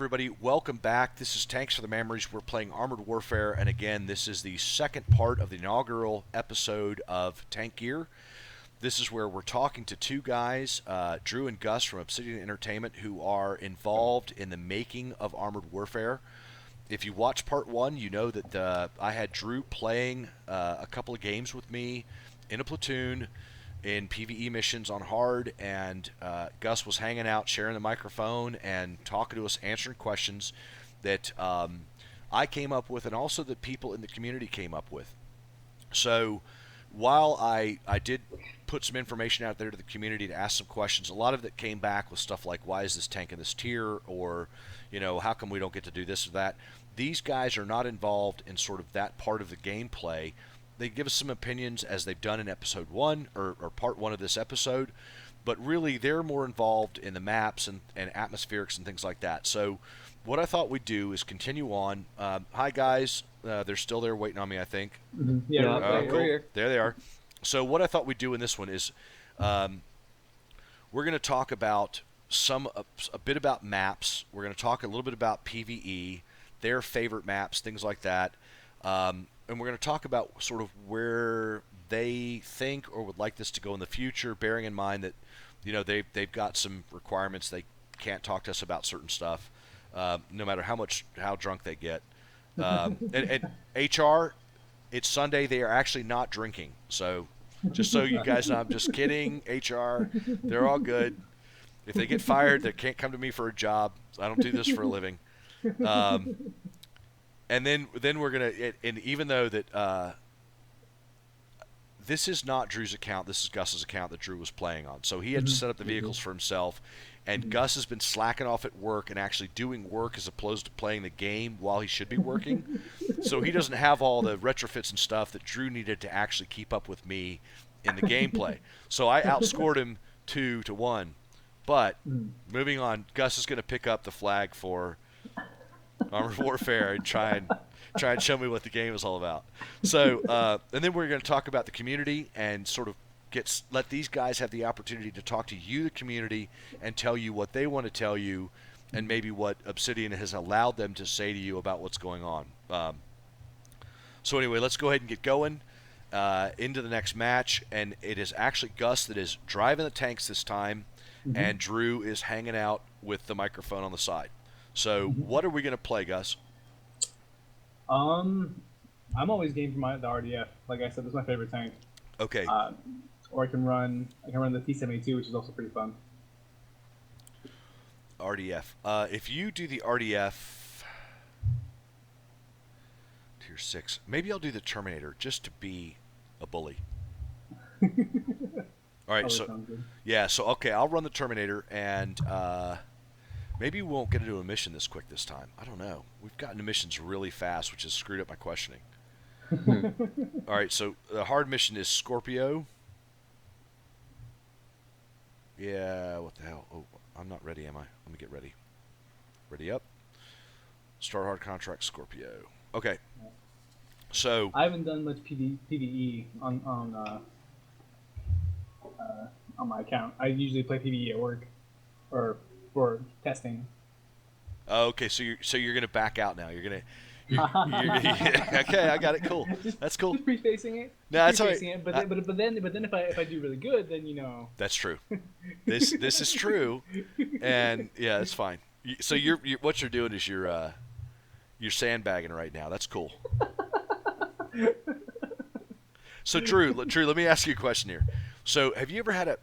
everybody, welcome back. This is Tanks for the Memories. We're playing Armored Warfare, and again, this is the second part of the inaugural episode of Tank Gear. This is where we're talking to two guys, Drew and Gus from Obsidian Entertainment, who are involved in the making of Armored Warfare. If you watch part one, you know that I had Drew playing a couple of games with me in a platoon in PvE missions on hard, and Gus was hanging out, sharing the microphone, and talking to us, answering questions that I came up with, and also that people in the community came up with. So while I did put some information out there to the community to ask some questions, a lot of it came back with stuff like, why is this tank in this tier, or, you know, how come we don't get to do this or that. These guys are not involved in sort of that part of the gameplay. They give us some opinions as they've done in episode 1 or part 1 of this episode, but really they're more involved in the maps and atmospherics and things like that. So what I thought we'd do is continue on. Hi guys, they're still there waiting on me, I think. Mm-hmm. Yeah, cool. There they are. So what I thought we'd do in this one is we're going to talk about a bit about maps. We're going to talk a little bit about PvE, their favorite maps, things like that. And we're going to talk about sort of where they think or would like this to go in the future, bearing in mind that, you know, they've got some requirements. They can't talk to us about certain stuff, no matter how drunk they get. And HR, it's Sunday. They are actually not drinking. So just so you guys know, I'm just kidding. HR, they're all good. If they get fired, they can't come to me for a job. I don't do this for a living. And then we're gonna, and even though that this is not Drew's account, this is Gus's account that Drew was playing on. So he had to set up the vehicles for himself, and Gus has been slacking off at work and actually doing work as opposed to playing the game while he should be working. So he doesn't have all the retrofits and stuff that Drew needed to actually keep up with me in the gameplay. So I outscored him 2-1. But moving on, Gus is going to pick up the flag for Armored Warfare and try and show me what the game is all about. So, and then we're going to talk about the community and sort of let these guys have the opportunity to talk to you, the community, and tell you what they want to tell you, and maybe what Obsidian has allowed them to say to you about what's going on. So anyway, let's go ahead and get going into the next match, and it is actually Gus that is driving the tanks this time, and Drew is hanging out with the microphone on the side. So, what are we going to play, Gus? I'm always game for the RDF. Like I said, this is my favorite tank. Okay. Or I can run the T-72, which is also pretty fun. RDF. If you do the RDF tier 6, maybe I'll do the Terminator just to be a bully. All right. So, yeah. So, okay, I'll run the Terminator, and maybe we won't get into a mission this quick this time. I don't know. We've gotten to missions really fast, which has screwed up my questioning. All right, so the hard mission is Scorpio. Yeah, what the hell? Oh, I'm not ready, am I? Let me get ready. Ready up. Start hard contract Scorpio. Okay. So I haven't done much PvE on my account. I usually play PvE at work or for testing. Okay, so you're gonna back out now. You're okay, I got it. Cool. That's cool. Just prefacing it. No, that's all right. But then if I do really good, then you know. That's true. This is true, and yeah, that's fine. So you're what you're doing is you're sandbagging right now. That's cool. So Drew, let me ask you a question here. So have you ever had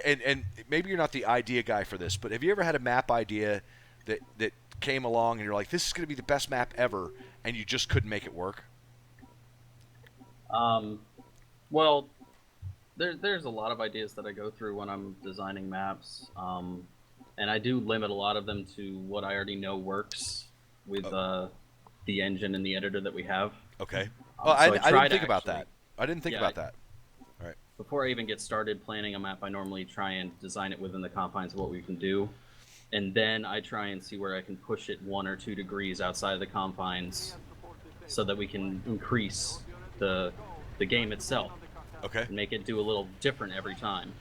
and maybe you're not the idea guy for this, but have you ever had a map idea that came along and you're like, this is going to be the best map ever, and you just couldn't make it work? Well, there's a lot of ideas that I go through when I'm designing maps, and I do limit a lot of them to what I already know works with the engine and the editor that we have. Okay. Oh, I didn't think about that. I didn't think about that. All right. Before I even get started planning a map, I normally try and design it within the confines of what we can do. And then I try and see where I can push it 1 or 2 degrees outside of the confines so that we can increase the game itself. Okay. And make it do a little different every time.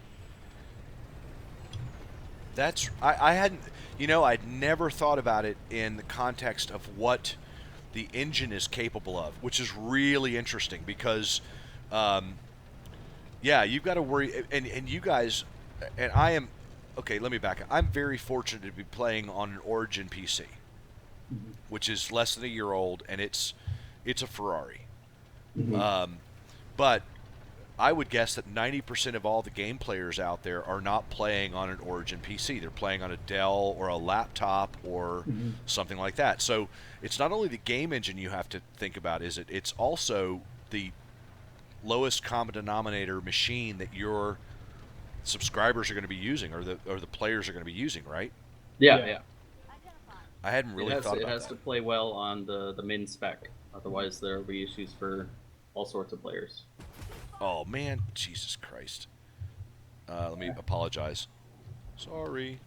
I hadn't, I'd never thought about it in the context of what the engine is capable of, which is really interesting because, um, yeah, you've got to worry, and you guys, and I am, okay, let me back up. I'm very fortunate to be playing on an Origin PC, Mhm. which is less than a year old, and it's a Ferrari. Mhm. But I would guess that 90% of all the game players out there are not playing on an Origin PC. They're playing on a Dell or a laptop or Mhm. something like that. So it's not only the game engine you have to think about, is it? It's also the lowest common denominator machine that your subscribers are going to be using, or the players are going to be using, right? Yeah, Yeah. yeah. I hadn't really thought It about has that. to play well on the min spec. Otherwise, there will be issues for all sorts of players. Oh man, Jesus Christ! Let me apologize. Sorry,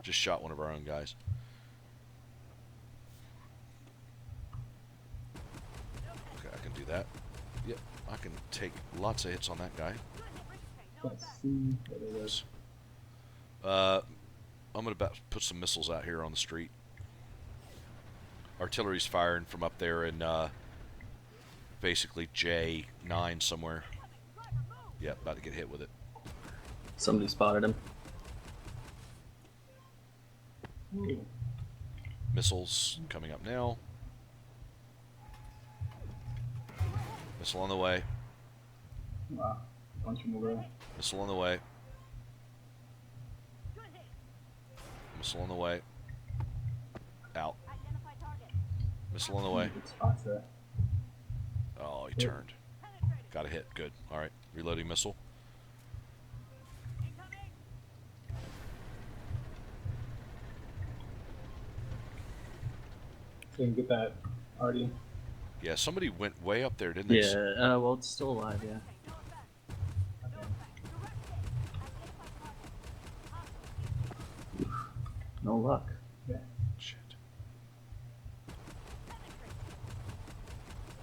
just shot one of our own guys. Okay, I can do that. Yep, I can take lots of hits on that guy. Let's see what it is. I'm gonna put some missiles out here on the street. Artillery's firing from up there in basically J9 somewhere. Yep, about to get hit with it. Somebody spotted him. Ooh. Missiles coming up now. Missile on the way. Wow. Bunch of them over there. Missile on the way. Missile on the way. Out. Missile on the way. Good spots there. Oh, he Good. turned. Got a hit. Good. All right. Reloading missile. So you can get that already. Yeah, somebody went way up there, didn't they? Yeah. Well, it's still alive. Yeah. Okay. No luck. Yeah. Shit.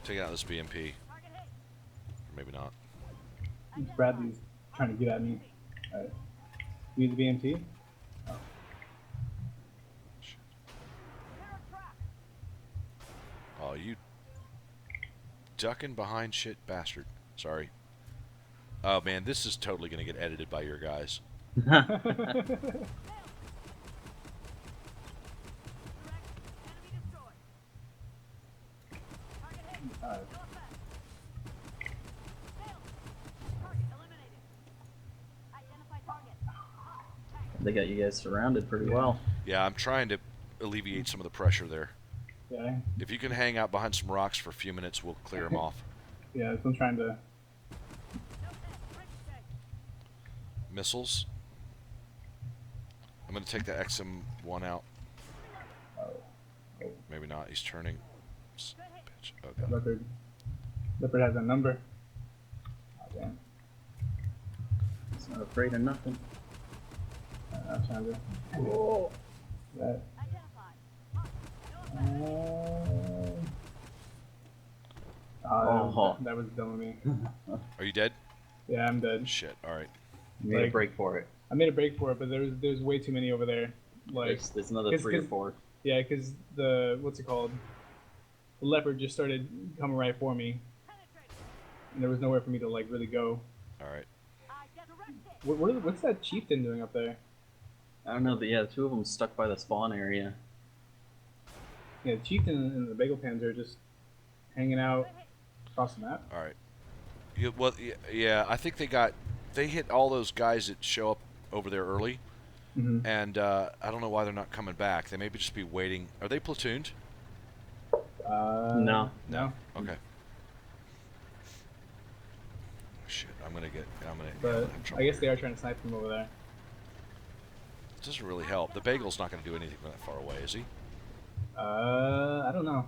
Take out this BMP. Or maybe not. Bradley's trying to get at me. Alright. Use the BMT. Oh. Shit. Oh, you ducking behind shit bastard. Sorry. Oh man, this is totally gonna get edited by your guys. They got you guys surrounded pretty well. Yeah, I'm trying to alleviate some of the pressure there. Yeah. If you can hang out behind some rocks for a few minutes, we'll clear them off. Yeah, so I'm trying to. Missiles. I'm gonna take the XM1 out. Oh. Maybe not. He's turning. Bitch. Oh god. Leopard. Leopard has a number. Oh, damn. He's not afraid of nothing. I'm trying to. Whoa. That. Oh. That was dumb of me. Are you dead? Yeah, I'm dead. Shit. All right. You made a Like- break for it. I made a break for it, but there's way too many over there. Like, There's another it's 3 or 'cause- 4. yeah, because the what's it called? The leopard just started coming right for me, and there was nowhere for me to like really go. All right. What's that chieftain doing up there? I don't know, but yeah, 2 of them stuck by the spawn area. Yeah, the chieftain and the bagel pans are just hanging out across the map. All right. Well, yeah. I think they hit all those guys that show up over there early, Mm-hmm. and I don't know why they're not coming back. They may just be waiting. Are they platooned? No. No. Okay. Shit. I'm gonna But have trouble I guess here. they are trying to snipe from over there. It doesn't really help. The bagel's not gonna do anything from that far away, is he? I don't know.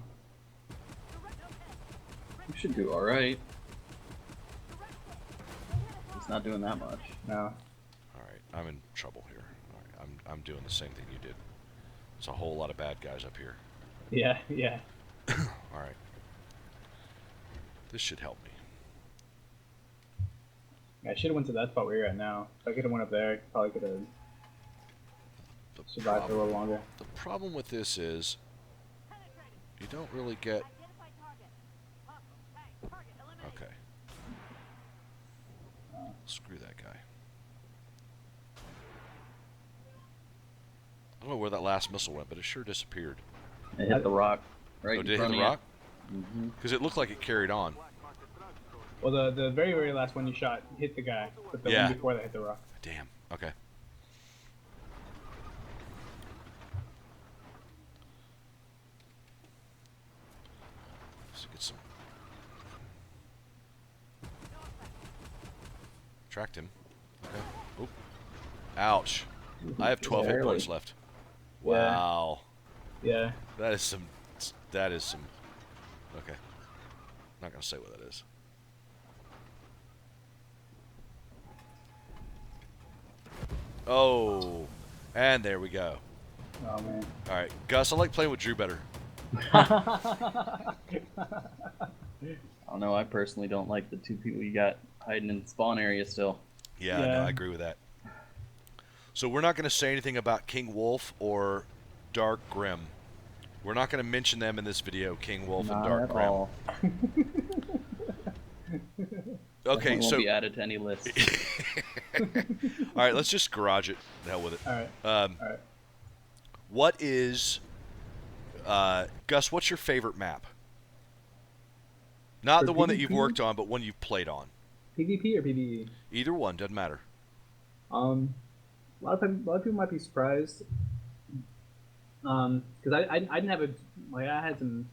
You should do alright. He's not doing that much. No. All right. I'm in trouble here. All right. I'm doing the same thing you did. It's a whole lot of bad guys up here. Yeah, yeah. All right. This should help me. I should have went to that spot where you're at now. If I could have went up there, I probably could have survive for a little longer. The problem with this is you don't really get. Okay. Screw that guy. I don't know where that last missile went, but it sure disappeared. It hit the rock. Right. Oh, in did it hit front the of you. rock? Because it looked like it carried on. Well, the very, very last one you shot hit the guy, but the Yeah. one before that hit the rock. Damn. Okay. Let's get some. Tracked him. Okay. Oop. Ouch. I have 12 hit Barely. points left. Yeah. Wow. Yeah. That is some. That is some. Okay. Not gonna say what that is. Oh, and there we go. Oh man. All right, Gus. I like playing with Drew better. I don't know. I personally don't like the two people you got hiding in the spawn area still. Yeah, no, Yeah. I agree with that. So we're not going to say anything about King Wolf or Dark Grim. We're not going to mention them in this video, King Wolf and Not Dark at Grim. all. Okay, Won't so be added to any list. all right, let's just garage it. The hell with it. All right. All right. What is Gus? What's your favorite map? Not For the one that you've PvP? worked on, but one you've played on. PvP or PvE? Either one doesn't matter. A lot of people might be surprised. Because I didn't have I had some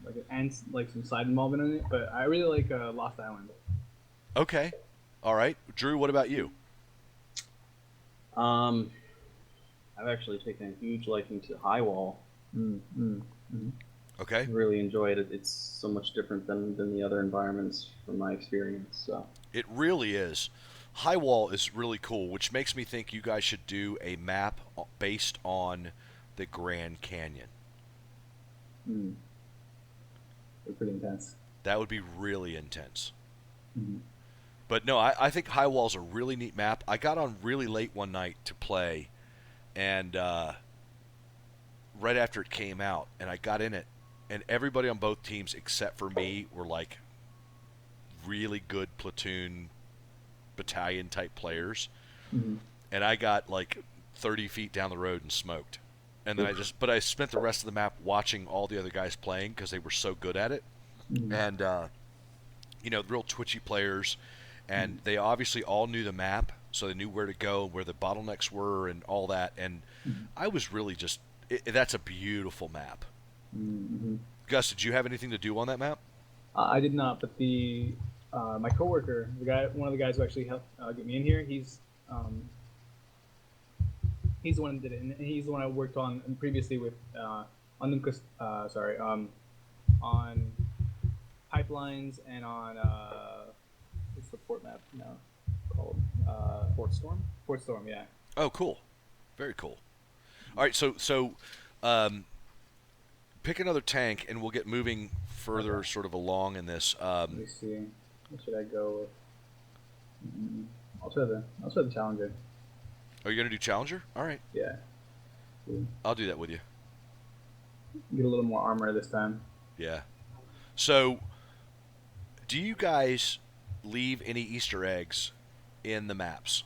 some side involvement in it, but I really like Lost Island. Okay, all right, Drew. What about you? I've actually taken a huge liking to High Wall. Okay. I really enjoyed it. It's so much different than the other environments from my experience. So It really is. High Wall is really cool, which makes me think you guys should do a map based on the Grand Canyon. They're pretty intense. That would be really intense. Mhm. But no, I think High Wall's a really neat map. I got on really late one night to play, and right after it came out, and I got in it, and everybody on both teams except for me were like really good platoon, battalion type players, Mhm. and I got like 30 feet down the road and smoked. And then but I spent the rest of the map watching all the other guys playing because they were so good at it. Mhm. And real twitchy players, and they obviously all knew the map, so they knew where to go, where the bottlenecks were, and all that. And I was really just that's a beautiful map. Mhm. Gus, did you have anything to do on that map? I did not, but my coworker, one of the guys who actually helped get me in here, he's the one that did it, and he's the one I worked on previously with on pipelines and on what's the port map now called? Fort Storm. Port Storm, yeah. Oh, cool, very cool. All right, so pick another tank, and we'll get moving further, Okay. sort of along in this. Let me see. What should I go with? I'll try the Challenger. Are you gonna do Challenger? All right, Yeah. I'll do that with you. Get a little more armor this time. Yeah. So, do you guys leave any Easter eggs in the maps?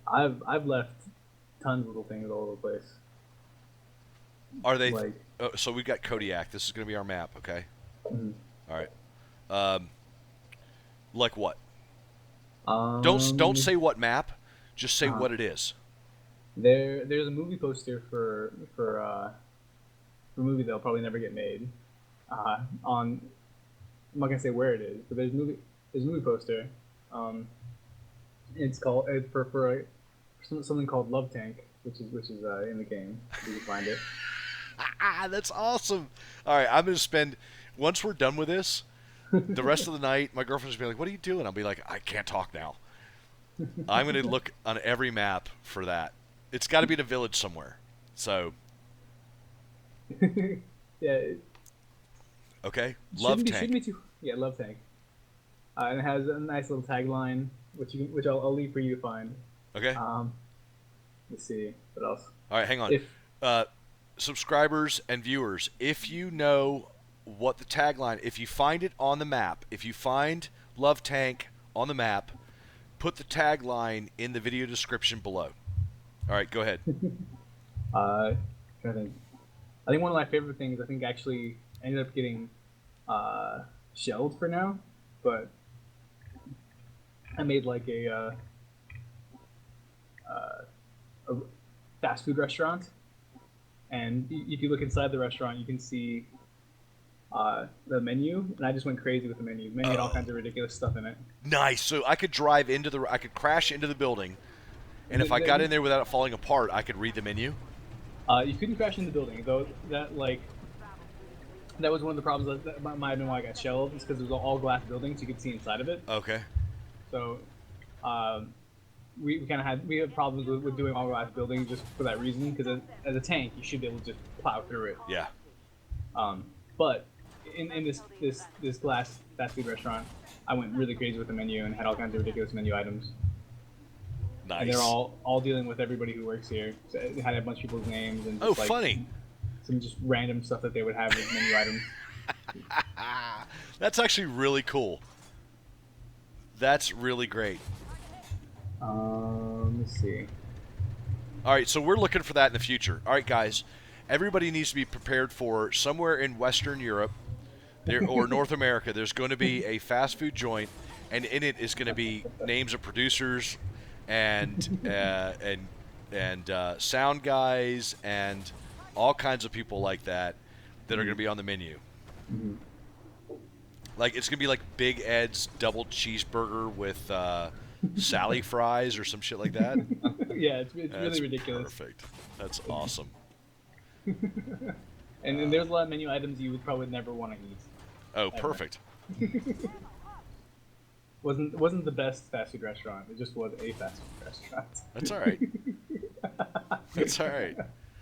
I've left tons of little things all over the place. Are they? Like, So we've got Kodiak. This is going to be our map, okay? mhm. All right. Like what? Um, Don't say what map. Just say uh-huh. what it is. There's a movie poster for a movie that'll probably never get made. I'm not gonna say where it is, but there's a movie poster. It's called for something called Love Tank, which is in the game. You can find it. That's awesome. All right, I'm going to spend once we're done with this, the rest of the night. My girlfriend's gonna be like, "What are you doing?" I'll be like, "I can't talk now." I'm going to look on every map for that. It's got to be in a village somewhere. So, Yeah. okay, Love Tank. Shouldn't be too. Yeah, Love Tank. And it has a nice little tagline, which I'll leave for you to find. Okay. Let's see what else. All right, hang on. If Subscribers and viewers, if you know what the tagline, if you find it on the map, if you find Love Tank on the map, put the tagline in the video description below. All right, go ahead. trying to think. I think one of my favorite things, I think actually ended up getting shelved for now, but I made like a fast food restaurant, and if you look inside the restaurant, you can see the menu, and I just went crazy with the menu. The menu had all kinds of ridiculous stuff in it. Nice. So I could I could crash into the building, and if I got in there without it falling apart, I could read the menu. You couldn't crash in the building, though. That was one of the problems that might have been why I got shelved, is because it was all glass buildings. You could see inside of it. Okay. So, we kind of had problems with doing all glass buildings just for that reason. Because as a tank, you should be able to just plow through it. Yeah. But in this glass fast food restaurant, I went really crazy with the menu and had all kinds of ridiculous menu items. Nice. And they're all dealing with everybody who works here. So it had a bunch of people's names and just, funny. Some just random stuff that they would have as menu items. That's actually really cool. That's really great. Let's see. All right, so we're looking for that in the future. All right, guys, everybody needs to be prepared for somewhere in Western Europe or North America. There's going to be a fast food joint, and in it is going to be names of producers and sound guys and all kinds of people like that are going to be on the menu. Mm-hmm. Like it's going to be like Big Ed's double cheeseburger with Sally fries or some shit like that. Yeah, it's really ridiculous. Perfect. That's awesome. And then there's a lot of menu items you would probably never want to eat. Oh, perfect. Wasn't the best fast food restaurant. It just was a fast food restaurant. That's all right. That's all right.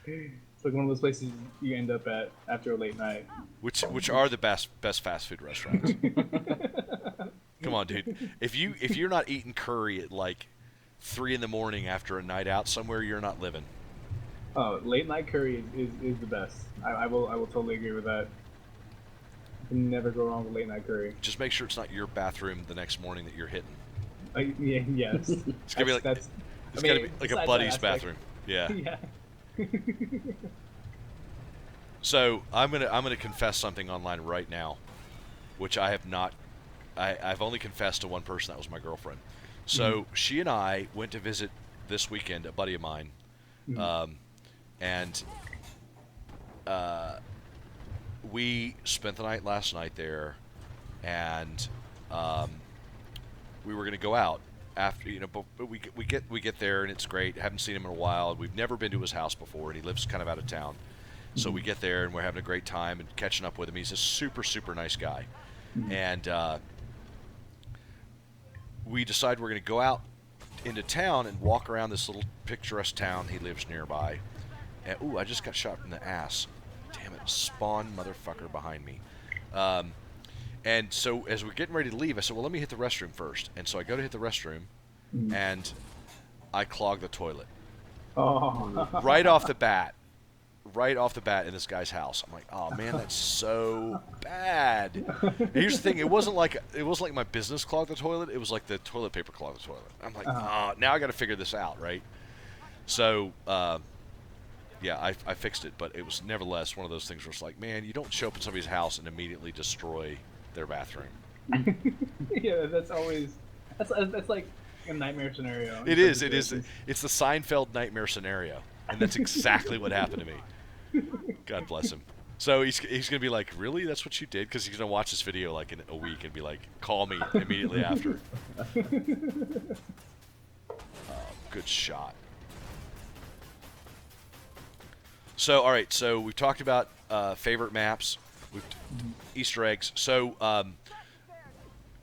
It's like one of those places you end up at after a late night. Which are the best fast food restaurants? Come on, dude. If you're not eating curry at like 3 a.m. after a night out somewhere, you're not living. Oh, late night curry is the best. I will totally agree with that. You can never go wrong with late night curry. Just make sure it's not your bathroom the next morning that you're hitting. Yes. It's gonna be like it's gotta be like a buddy's bathroom. Yeah. Yeah. So I'm gonna confess something online right now, which I have not. I've only confessed to one person. That was my girlfriend. So she and I went to visit this weekend a buddy of mine, and we spent the night last night there, and we were gonna go out after, but we get there and it's great. Haven't seen him in a while. We've never been to his house before, and he lives kind of out of town. So we get there and we're having a great time and catching up with him. He's a super, super nice guy. And we decide we're going to go out into town and walk around this little picturesque town he lives nearby. And, ooh, I just got shot in the ass. Damn it, spawn motherfucker behind me. And so as we're getting ready to leave, I said, well, let me hit the restroom first. And so I go to hit the restroom, and I clog the toilet. Oh. Right off the bat in this guy's house. I'm like, oh man, that's so bad. And here's the thing: it wasn't like my business clogged the toilet. It was like the toilet paper clogged the toilet. I'm like, now I got to figure this out, right? So, yeah, I fixed it, but it was nevertheless one of those things where it's like, man, you don't show up at somebody's house and immediately destroy their bathroom. Yeah, that's like a nightmare scenario. It is. It's the Seinfeld nightmare scenario, and that's exactly what happened to me. God bless him. So he's gonna be like, really? That's what you did? Because he's gonna watch this video like in a week and be like, call me immediately after. Good shot. So all right. So we've talked about favorite maps, Easter eggs. So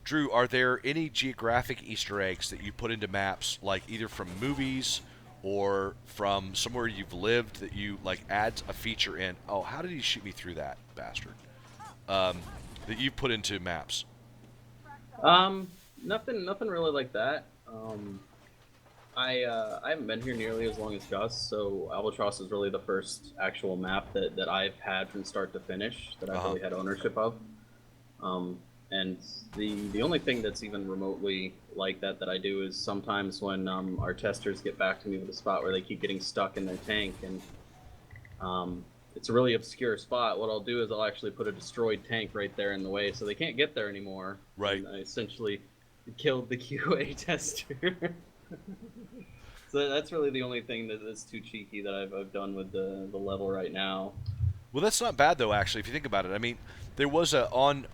Drew, are there any geographic Easter eggs that you put into maps, like either from movies or from somewhere you've lived that you like adds a feature in? Oh, how did he shoot me through that bastard? That you put into maps? Nothing really like that. I haven't been here nearly as long as Gus, so Albatross is really the first actual map that I've had from start to finish that I've really had ownership of. And the only thing that's even remotely like that I do is sometimes when our testers get back to me with a spot where they keep getting stuck in their tank, and it's a really obscure spot, what I'll do is I'll actually put a destroyed tank right there in the way so they can't get there anymore. Right. And I essentially killed the QA tester. So that's really the only thing that's too cheeky that I've done with the level right now. Well, that's not bad though. Actually, if you think about it, I mean, there was a on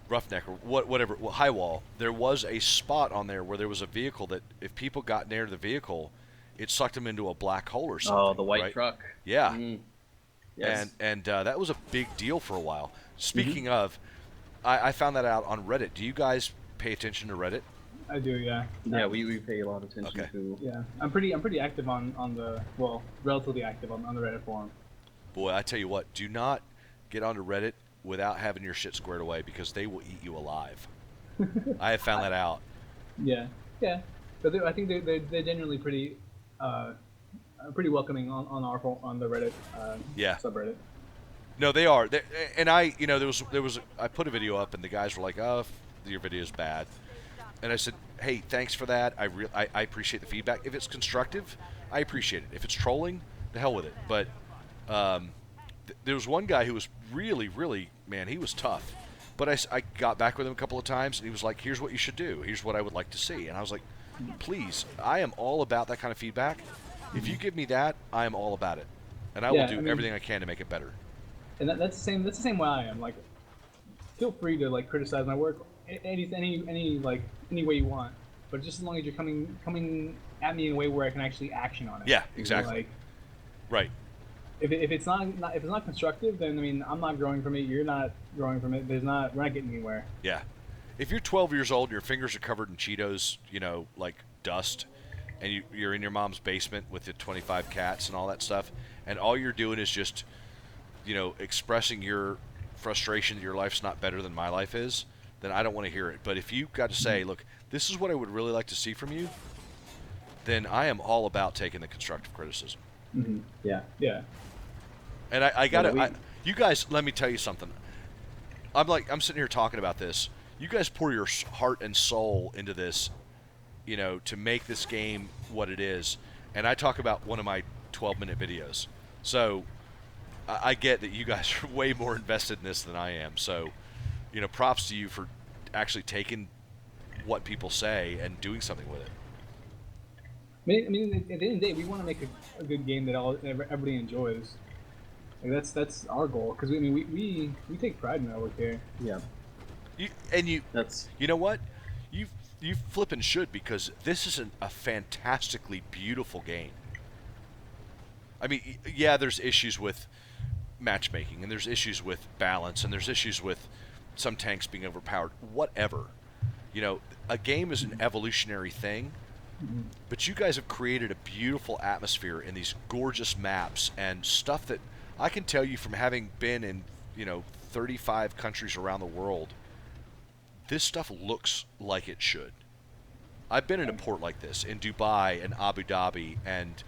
Roughneck or whatever High Wall. There was a spot on there where there was a vehicle that if people got near the vehicle, it sucked them into a black hole or something. Oh, the white right? truck. Yeah. Yes. And that was a big deal for a while. Speaking of, I found that out on Reddit. Do you guys pay attention to Reddit? I do, yeah. Yeah, we pay a lot of attention to. Yeah, I'm pretty active on the relatively active on the Reddit forum. Boy, I tell you what, do not get onto Reddit without having your shit squared away because they will eat you alive. I have found that out. Yeah, but I think they're generally pretty welcoming on the Reddit subreddit. No, they are. And there was I put a video up and the guys were like, "Oh, your video is bad," and I said, "Hey, thanks for that. I appreciate the feedback. If it's constructive, I appreciate it. If it's trolling, the hell with it." But there was one guy who was really, really, man, he was tough. But I got back with him a couple of times, and he was like, "Here's what you should do. Here's what I would like to see." And I was like, "Please, I am all about that kind of feedback. If you give me that, I am all about it, and I will do everything I can to make it better." And that's the same way I am. Like, feel free to like criticize my work any way you want, but just as long as you're coming at me in a way where I can actually action on it. Yeah, exactly. Like, right. If it's not constructive, then I mean I'm not growing from it. You're not growing from it. We're not getting anywhere. Yeah. If you're 12 years old and your fingers are covered in Cheetos, like dust, and you're in your mom's basement with the 25 cats and all that stuff, and all you're doing is just, expressing your frustration that your life's not better than my life is, then I don't want to hear it. But if you've got to say, look, this is what I would really like to see from you, then I am all about taking the constructive criticism. Mm-hmm. Yeah. And you guys, let me tell you something. I'm sitting here talking about this. You guys pour your heart and soul into this, to make this game what it is. And I talk about one of my 12-minute videos. So I get that you guys are way more invested in this than I am. So, props to you for actually taking what people say and doing something with it. I mean, at the end of the day, we want to make a good game that everybody enjoys. Like that's our goal, because we take pride in our work here. Yeah. You know what? You flippin' should, because this is a fantastically beautiful game. I mean, yeah, there's issues with matchmaking, and there's issues with balance, and there's issues with some tanks being overpowered. Whatever. A game is an evolutionary thing, but you guys have created a beautiful atmosphere in these gorgeous maps and stuff that I can tell you from having been in, 35 countries around the world, this stuff looks like it should. I've been in a port like this in Dubai and Abu Dhabi and,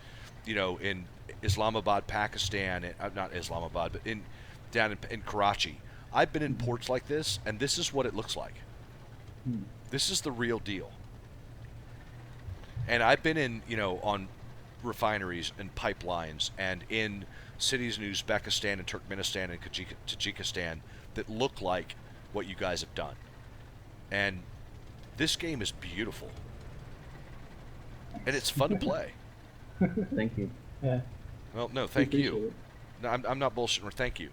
in Islamabad, Pakistan, and, not Islamabad, but down in Karachi. I've been in ports like this, and this is what it looks like. This is the real deal. And I've been in, on refineries and pipelines and in cities in Uzbekistan and Turkmenistan and Tajikistan that look like what you guys have done. And this game is beautiful. And it's fun to play. Thank you. Yeah. Well, no, thank you. No, I'm not bullshitting. Thank you.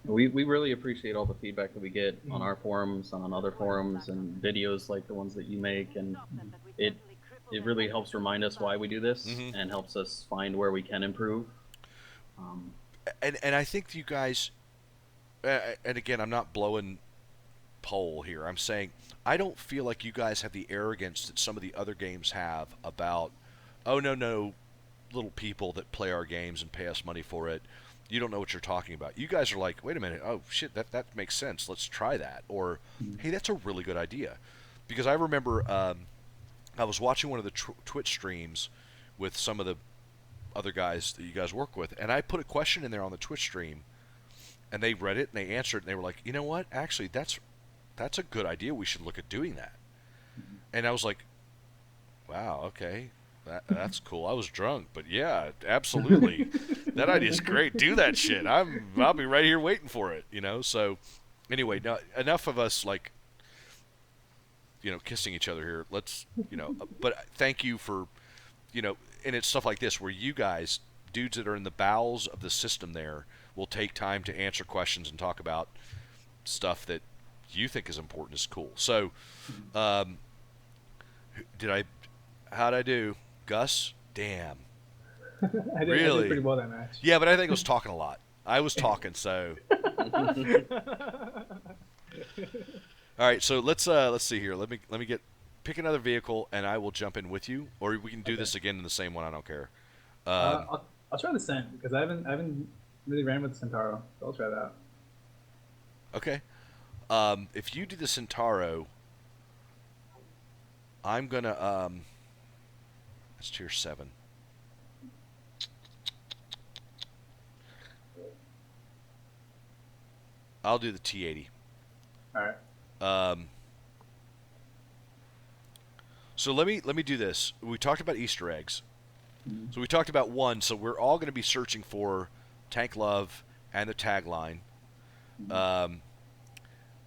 We really appreciate all the feedback that we get on our forums, on other forums, and videos like the ones that you make, and it really helps remind us why we do this, and helps us find where we can improve. And I think you guys, and again, I'm not blowing pole here. I'm saying I don't feel like you guys have the arrogance that some of the other games have about, oh no, little people that play our games and pay us money for it. You don't know what you're talking about. You guys are like, wait a minute, oh shit, that makes sense. Let's try that. Or, hey, that's a really good idea. Because I remember I was watching one of the Twitch streams with some of the other guys that you guys work with, and I put a question in there on the Twitch stream, and they read it and they answered, and they were like, you know what? Actually, that's a good idea. We should look at doing that. And I was like, wow, okay. That's cool. I was drunk, but yeah, absolutely. That idea's great. Do that shit. I'll be right here waiting for it, you know? So anyway, now, enough of us like, you know, kissing each other here. Let's, you know, but thank you for, you know, and it's stuff like this where you guys, dudes that are in the bowels of the system there, will take time to answer questions and talk about stuff that you think is important is cool. So, how'd I do? Gus? Damn. I did Really? pretty well that match. Yeah, but I think I was talking a lot. I was talking, so. All right, so let's see here. Let me pick another vehicle, and I will jump in with you, or we can do this again in the same one. I don't care. I'll try the Cent because I haven't really ran with the Centauro, so I'll try that. Okay. If you do the Centauro, I'm gonna that's tier 7. I'll do the T80. All right. So let me do this. We talked about Easter eggs. So we talked about one. So we're all going to be searching for Tank Love and the tagline.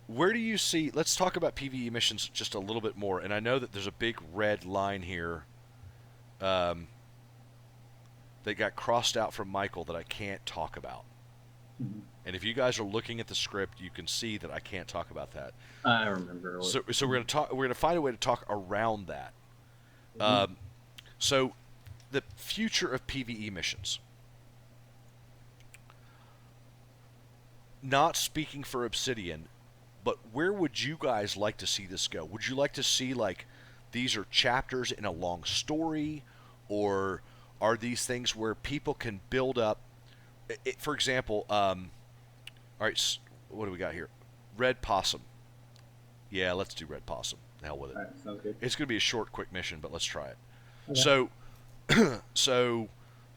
Where do you see? Let's talk about PvE missions just a little bit more. And I know that there's a big red line here that got crossed out from Michael that I can't talk about. And if you guys are looking at the script, you can see that I can't talk about that. I remember. So we're gonna talk. We're gonna find a way to talk around that. So the future of PvE missions. Not speaking for Obsidian, but where would you guys like to see this go? Would you like to see like these are chapters in a long story, or are these things where people can build up? For example, all right, what do we got here? Red Possum. Yeah, let's do Red Possum. The hell with it. All right, sounds good. It's going to be a short, quick mission, but let's try it. Okay. So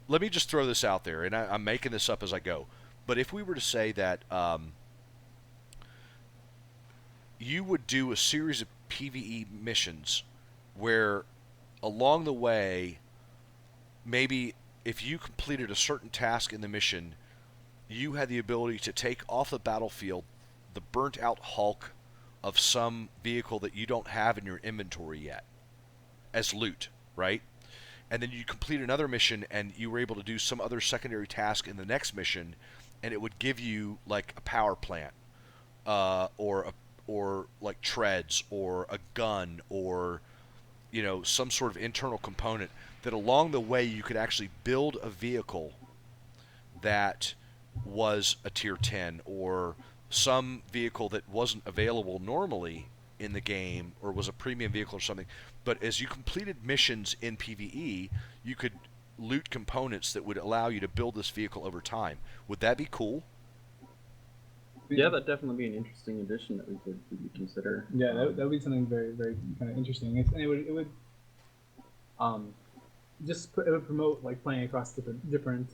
let me just throw this out there, and I'm making this up as I go. But if we were to say that you would do a series of PvE missions where along the way, maybe if you completed a certain task in the mission, you had the ability to take off the battlefield the burnt out hulk of some vehicle that you don't have in your inventory yet as loot, right? And then you complete another mission and you were able to do some other secondary task in the next mission, and it would give you like a power plant or like treads or a gun or, you know, some sort of internal component that along the way you could actually build a vehicle that was a tier 10 or some vehicle that wasn't available normally in the game or was a premium vehicle or something. But as you completed missions in PvE, you could loot components that would allow you to build this vehicle over time. Would that be cool? Yeah, that'd definitely be an interesting addition that we could consider. Yeah, that would be something very, very kind of interesting. And it would it would promote like playing across different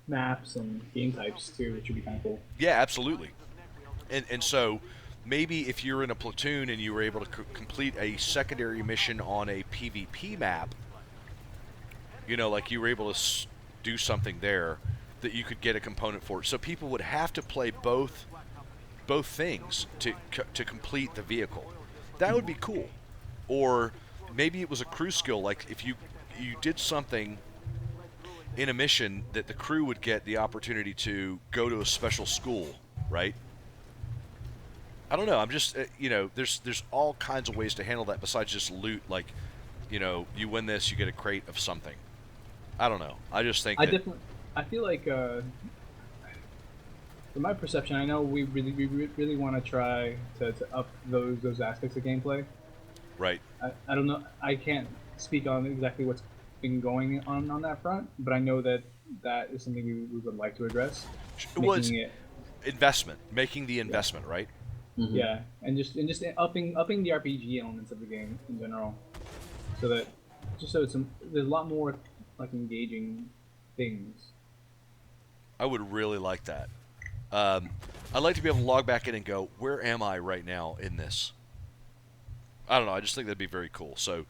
maps and game types too, which would be kind of cool. Yeah, absolutely. And so maybe if you're in a platoon and you were able to complete a secondary mission on a PvP map, you know, like you were able to do something there that you could get a component for. So people would have to play both things to complete the vehicle. That would be cool. Or maybe it was a crew skill, like if you did something in a mission that the crew would get the opportunity to go to a special school, right? I don't know. I'm just, you know, there's all kinds of ways to handle that besides just loot. Like, you know, you win this, you get a crate of something. I don't know. I just think I feel like, from my perception, I know we really want to try to up those aspects of gameplay. Right. I don't know. I can't speak on exactly what's been going on that front, but I know that is something we would like to address. Investment, making the investment, right? Mm-hmm. Yeah, and just upping the RPG elements of the game in general. so that just so there's a lot more like engaging things. I would really like that. I'd like to be able to log back in and go, where am I right now in this? I don't know. I just think that'd be very cool. So,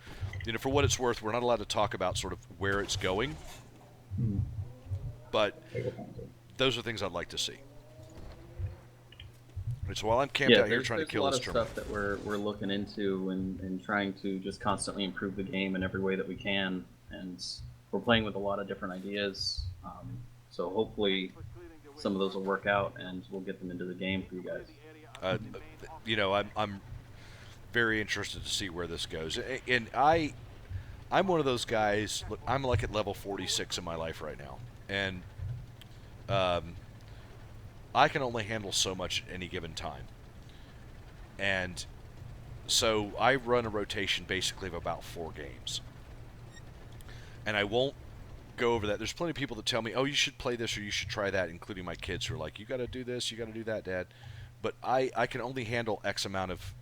for what it's worth, we're not allowed to talk about sort of where it's going, but those are things I'd like to see. And so while I'm camped out here trying to kill this There's a lot of stuff that we're looking into and trying to just constantly improve the game in every way that we can, and we're playing with a lot of different ideas. So hopefully some of those will work out, and we'll get them into the game for you guys. I'm very interested to see where this goes. And I'm one of those guys. Look, I'm like at level 46 in my life right now, and I can only handle so much at any given time. And so I run a rotation basically of about 4 games, and I won't go over that. There's plenty of people that tell me, oh, you should play this or you should try that, including my kids who are like, you got to do this, you got to do that, Dad. But I can only handle X amount of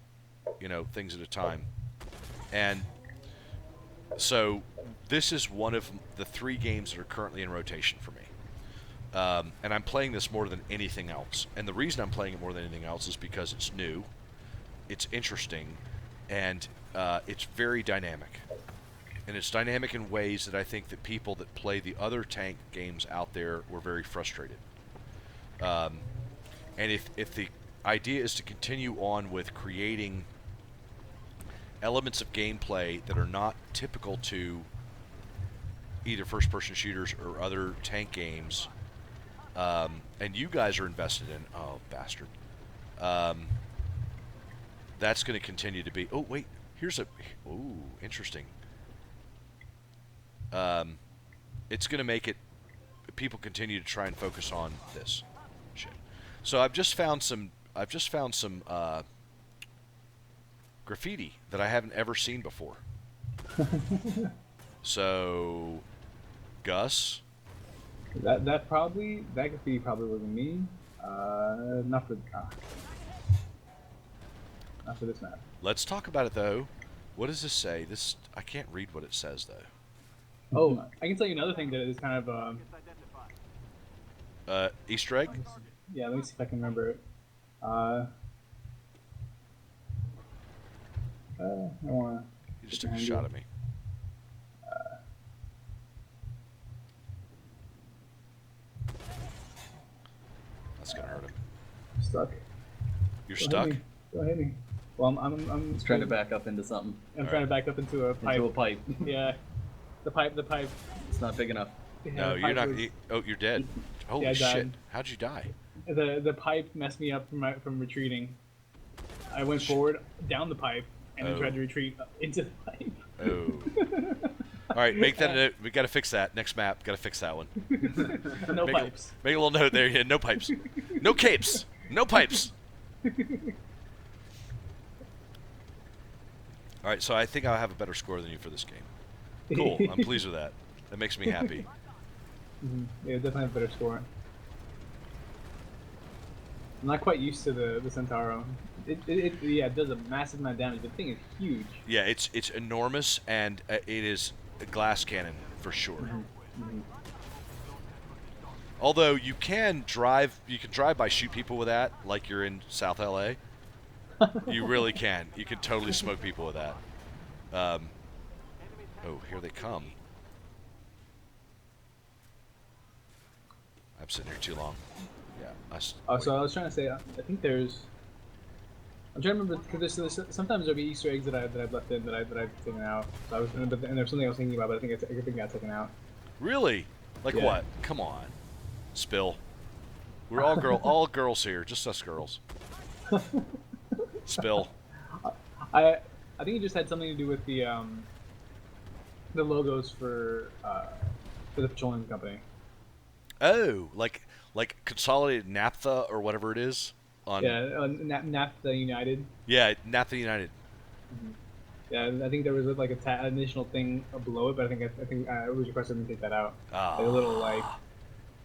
things at a time. And so this is one of the 3 games that are currently in rotation for me. And I'm playing this more than anything else. And the reason I'm playing it more than anything else is because it's new, it's interesting, and it's very dynamic. And it's dynamic in ways that I think that people that play the other tank games out there were very frustrated. And if the idea is to continue on with creating elements of gameplay that are not typical to either first-person shooters or other tank games, and you guys are invested in, oh, bastard, that's going to continue to be, oh, wait, interesting. It's going to make it, people continue to try and focus on this shit. So I've just found some graffiti that I haven't ever seen before. So, Gus, that graffiti probably wasn't me. Not for this map. let's talk about it though. What does this say? I can't read what it says though. Oh, I can tell you another thing that is kind of Easter egg? yeah, let me see if I can remember it. I wanna. You just took a shot at me. That's gonna hurt him. Stuck. You're Don't stuck? hit me. Don't hit me. Well, I'm Just trying to back up into something. I'm trying to back up into a pipe. Into a pipe. Yeah, the pipe. It's not big enough. Yeah, No, the you're pipe not. was- You're dead. Holy Yeah, I shit! died. How'd you die? The pipe messed me up from retreating. I went forward down the pipe and then Oh. tried to retreat into the pipe. Oh. All right, make that a note. We got to fix that next map. Got to fix that one. No make pipes. Make a little note there. Yeah, no pipes. No capes. No pipes. All right, so I think I'll have a better score than you for this game. Cool. I'm pleased with that. That makes me happy. Yeah, definitely have a better score. I'm not quite used to the Centauro. It does a massive amount of damage. The thing is huge. Yeah, it's enormous, and it is a glass cannon for sure. Although you can drive by shoot people with that, like you're in South LA. You really can. You can totally smoke people with that. Oh, here they come. I'm sitting here too long. Yeah. So I was trying to say, I think there's. I'm trying to remember because there's sometimes there'll be Easter eggs that I've left in that I've taken out. So I was, and there's something I was thinking about, but I think everything got taken out. Really? Like Yeah. what? Come on. Spill. We're all girls here, just us girls. Spill. I think it just had something to do with the logos for the petroleum company. Oh, like Consolidated Naphtha or whatever it is on. Yeah, NAFTA United. Yeah, Naphtha United. Yeah, I think there was like an additional thing below it, but I think it was requested to take that out. Ah. Like a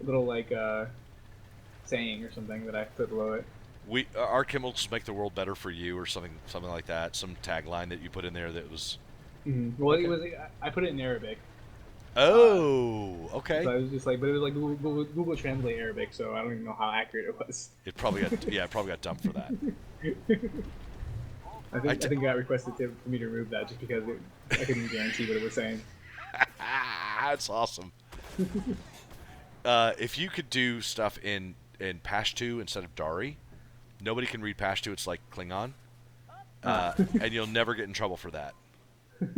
little saying or something that I put below it. Our chemicals make the world better for you, or something like that. Some tagline that you put in there that was Well, Okay. it was. I put it in Arabic, Oh, okay. so I was just like, but it was like Google Translate Arabic, so I don't even know how accurate it was. It probably got dumped for that. I I t- think it got requested for me to remove that just because I couldn't guarantee what it was saying. That's awesome. If you could do stuff in Pashto instead of Dari, nobody can read Pashto. It's like Klingon, Ah, and you'll never get in trouble for that. it's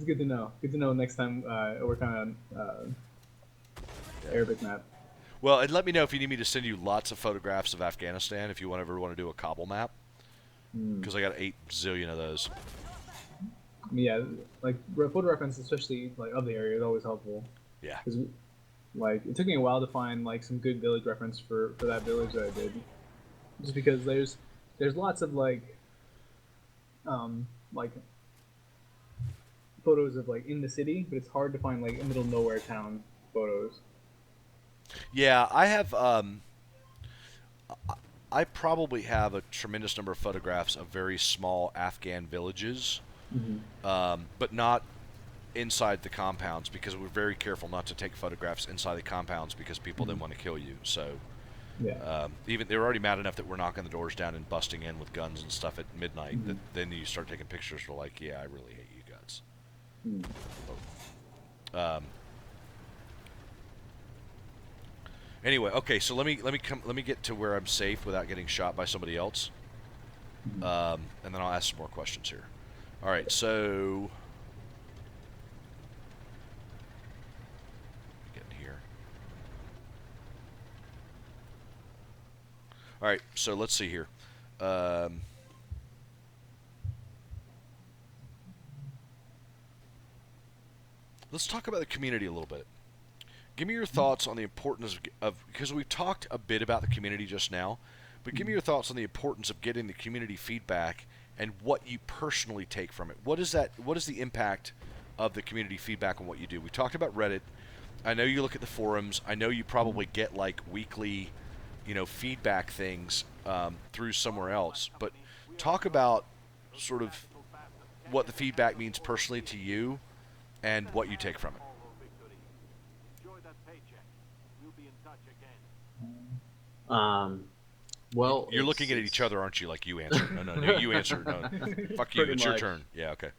good to know. Good to know next time I work on Arabic map. Well, and let me know if you need me to send you lots of photographs of Afghanistan if you ever want to do a Kabul map, Hmm. because I got 8 zillion of those. Yeah, like photo reference, especially like of the area, is always helpful. Yeah. Because like it took me a while to find like some good village reference for that village that I did, just because there's lots of like photos of like in the city, but it's hard to find like in middle nowhere town photos. Yeah, I have. I probably have a tremendous number of photographs of very small Afghan villages, Mm-hmm. but not inside the compounds because we're very careful not to take photographs inside the compounds because people then Mhm. want to kill you. So Yeah. even they're already mad enough that we're knocking the doors down and busting in with guns and stuff at midnight. That Mhm. then you start taking pictures. We're like, yeah, I really hate you guys. Mm. Um, anyway, okay, so let me get to where I'm safe without getting shot by somebody else, Mhm. and then I'll ask some more questions here. All right, so getting here. All right, so let's see here. Um, let's talk about the community a little bit. Give me your thoughts on the importance of because we've talked a bit about the community just now, but give me your thoughts on the importance of getting the community feedback and what you personally take from it. What is that? What is the impact of the community feedback on what you do? We talked about Reddit. I know you look at the forums. I know you probably get like weekly, feedback things through somewhere else. But talk about sort of what the feedback means personally to you and what you take from it. Um, well, You're looking at each other, aren't you? Like you answer. No, no, no. You answer. No, fuck you. Pretty It's your much. turn. Yeah. Okay.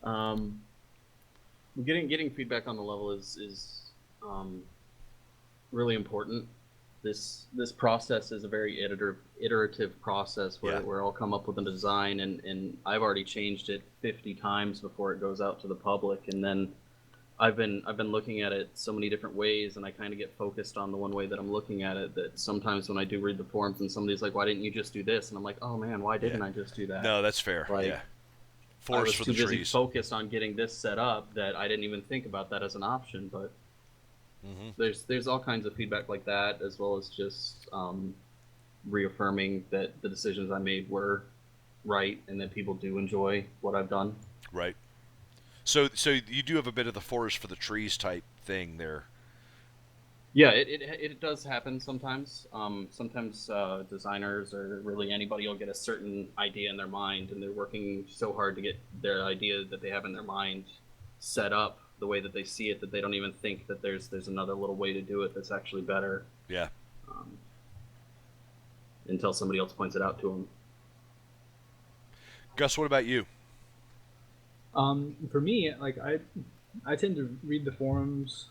Um, getting feedback on the level is really important. This process is a very iterative process Yeah. where I'll come up with a design and I've already changed it 50 times before it goes out to the public, and then I've been looking at it so many different ways, and I kind of get focused on the one way that I'm looking at it. That sometimes when I do read the forums and somebody's like, "Why didn't you just do this?" and I'm like, "Oh man, why didn't Yeah. I just do that?" No, that's fair. Like, Yeah. I Forest was for too the busy trees. focused on getting this set up that I didn't even think about that as an option. But Mm-hmm. there's all kinds of feedback like that, as well as just reaffirming that the decisions I made were right and that people do enjoy what I've done. Right. So you do have a bit of the forest for the trees type thing there. Yeah, it does happen sometimes. Sometimes designers or really anybody will get a certain idea in their mind, and they're working so hard to get their idea that they have in their mind set up the way that they see it that they don't even think that there's another little way to do it that's actually better, Yeah. um, until somebody else points it out to them. Gus, what about you? For me, like I tend to read the forums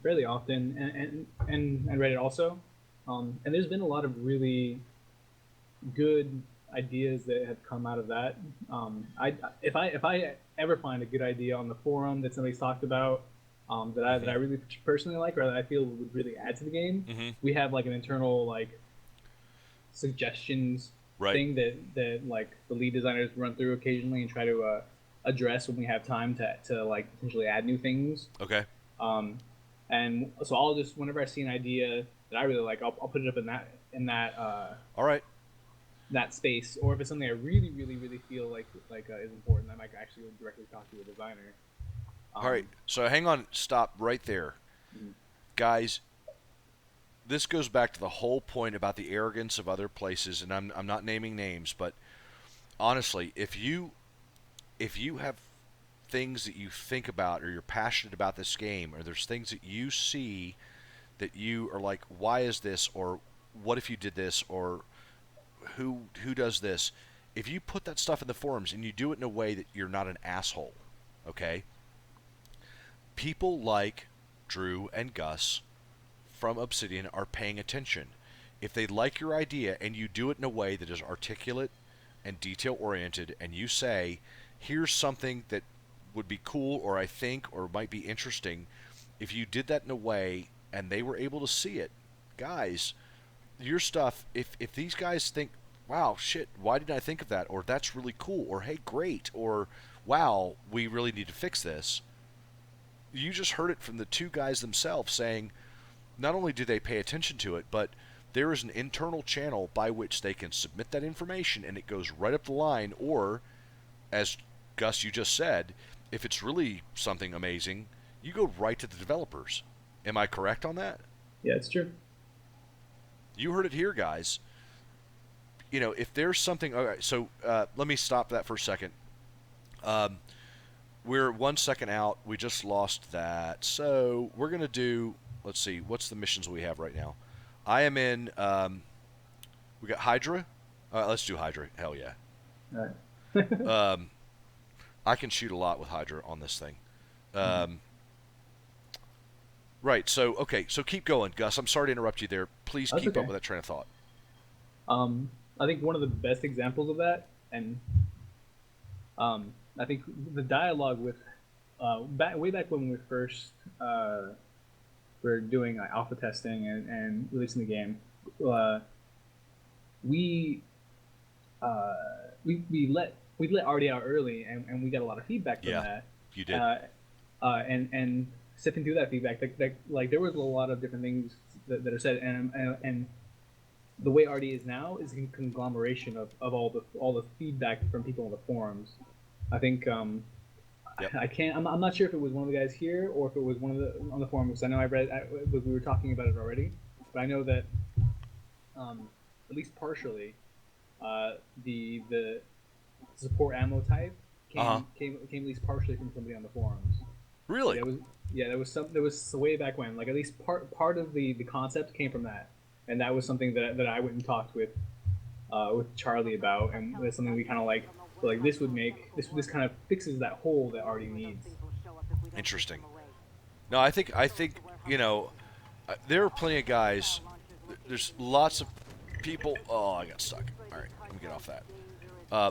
fairly often, and Reddit also. And there's been a lot of really good ideas that have come out of that. If I ever find a good idea on the forum that somebody's talked about, that I really personally like or that I feel would really add to the game, Mm-hmm. we have like an internal like suggestions Right. thing that like the lead designers run through occasionally and try to address when we have time to like potentially add new things. Okay. And so I'll just whenever I see an idea that I really like, I'll put it up in All right. that space. Or if it's something I really feel like is important, I might actually go directly talk to a designer. All right. So hang on. Stop right there, Mhm. guys. This goes back to the whole point about the arrogance of other places, and I'm not naming names, but honestly, if you if you have things that you think about or you're passionate about this game, or there's things that you see that you are like, why is this, or what if you did this, or who does this, if you put that stuff in the forums and you do it in a way that you're not an asshole, okay? People like Drew and Gus from Obsidian are paying attention. If they like your idea and you do it in a way that is articulate and detail oriented, and you say, here's something that would be cool, or I think, or might be interesting, if you did that in a way and they were able to see it, guys, your stuff, if these guys think, wow, shit, why didn't I think of that, or that's really cool, or hey, great, or wow, we really need to fix this, you just heard it from the two guys themselves saying, not only do they pay attention to it, but there is an internal channel by which they can submit that information and it goes right up the line, or, as Gus, you just said, if it's really something amazing, you go right to the developers. Am I correct on that? Yeah, it's true. You heard it here, guys. You know, if there's something... All right, so let me stop that for a second. We're 1 second out. We just lost that. So we're going to do... Let's see. What's the missions we have right now? I am in... we got Hydra. Let's do Hydra. Hell yeah. All right. I can shoot a lot with Hydra on this thing. Right, so, okay, so keep going, Gus. I'm sorry to interrupt you there. Please That's keep okay. up with that train of thought. I think one of the best examples of that, and I think the dialogue with way back when we first were doing alpha testing and releasing the game, we let Artie out early, and we got a lot of feedback from that. You did. And sifting through that feedback, like there was a lot of different things that are said, and the way Artie is now is a conglomeration of all the feedback from people on the forums. I think I'm not sure if it was one of the guys here or if it was one of the on the forums. I know we were talking about it already, but I know that at least partially the support ammo type came at least partially from somebody on the forums. Really? There was way back when, like at least part of the concept came from that, and that was something that I went and talked with Charlie about, and it's something we kind of like this kind of fixes that hole that Artie needs. Interesting. No, I think you know, there are plenty of guys. There's lots of people. Oh, I got stuck. All right, let me get off that.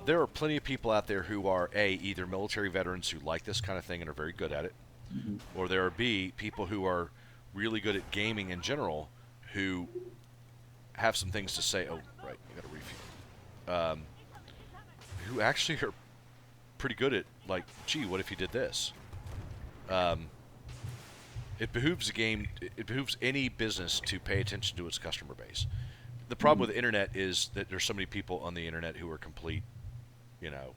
There are plenty of people out there who are either military veterans who like this kind of thing and are very good at it, or there are people who are really good at gaming in general who have some things to say. Oh, right, you got to refuel. Who actually are pretty good at, like, gee, what if you did this? It behooves any business to pay attention to its customer base. The problem with the internet is that there's so many people on the internet who are complete, you know,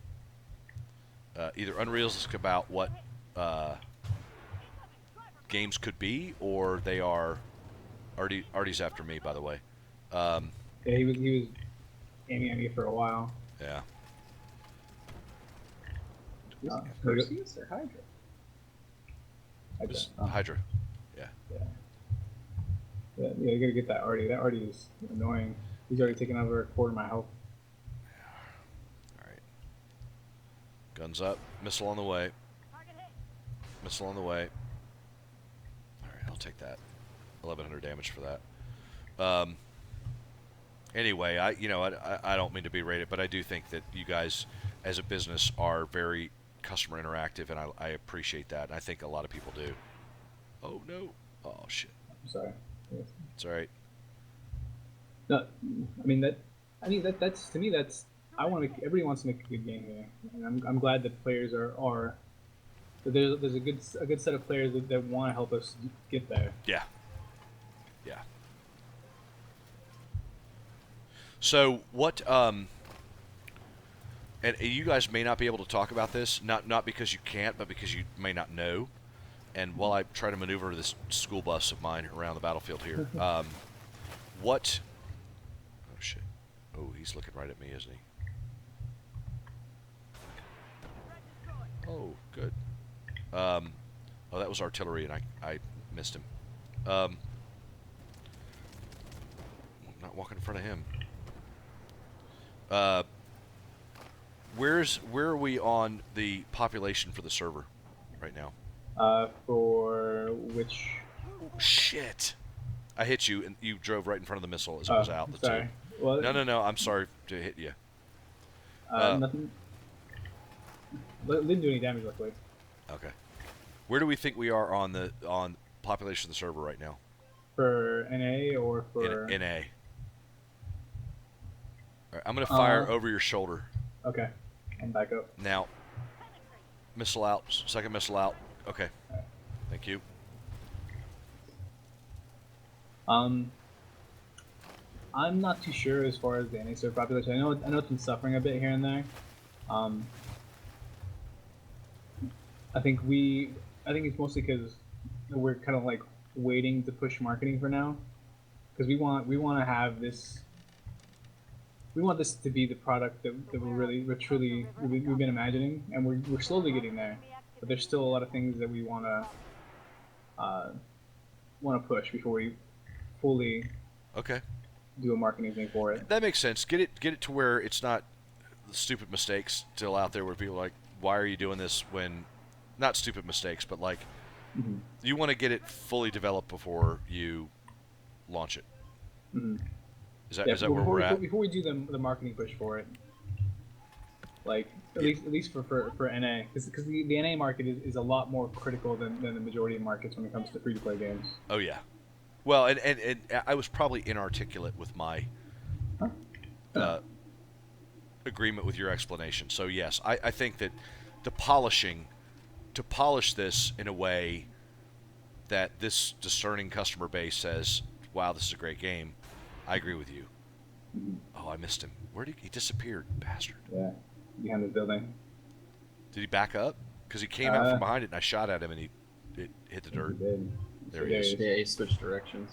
either unrealistic about what games could be, or they are Artie's after me, by the way. Yeah, he was aiming at me for a while. Yeah. Perseus or Hydra? Hydra. Yeah. Yeah, you gotta get that Artie. That Artie is annoying. He's already taken over a quarter of my health. All right. Guns up. Missile on the way. Missile on the way. All right, I'll take that. 1,100 damage for that. Anyway, I don't mean to berate it, but I do think that you guys, as a business, are very customer interactive, and I appreciate that, and I think a lot of people do. Oh no! Oh shit! I'm sorry. Yes. It's all right. No, that's to me. That's everybody wants to make a good game here, and I'm glad that players are there's a good set of players that want to help us get there. Yeah. Yeah. So what? And you guys may not be able to talk about this, not because you can't, but because you may not know. And while I try to maneuver this school bus of mine around the battlefield here, what? Oh shit! Oh, he's looking right at me, isn't he? Oh, good. Oh, that was artillery, and I missed him. I'm not walking in front of him. Where are we on the population for the server right now? For which? Shit! I hit you, and you drove right in front of the missile as it was out. The Sorry. two. Well, No. I'm sorry to hit you. nothing. Didn't do any damage, luckily. Okay. Where do we think we are on the population of the server right now? For NA or for In A. All right, I'm gonna fire over your shoulder. Okay, I'm back up. Now, missile out. Second missile out. Okay. Alright. Thank you. I'm not too sure as far as the NA server population. I know it's been suffering a bit here and there. I think it's mostly because we're kind of like waiting to push marketing for now, because we want to have this. We want this to be the product that we've been imagining, and we're slowly getting there. But there's still a lot of things that we want to push before we fully Okay. do a marketing thing for it. That makes sense. Get it to where it's not stupid mistakes still out there where people are like, why are you doing this when, not stupid mistakes, but like, Mm-hmm. you want to get it fully developed before you launch it. Mm-hmm. Is that where we're at? Before we do the marketing push for it, like at least for NA, because the NA market is a lot more critical than the majority of markets when it comes to free to play games. Oh yeah. Well, and I was probably inarticulate with my agreement with your explanation. So yes, I think that to polish this in a way that this discerning customer base says, wow, this is a great game, I agree with you. Oh, I missed him. He disappeared, bastard. Yeah, behind the building. Did he back up? Because he came out from behind it and I shot at him and it hit the dirt. He did. There he is. Yeah, he switched directions.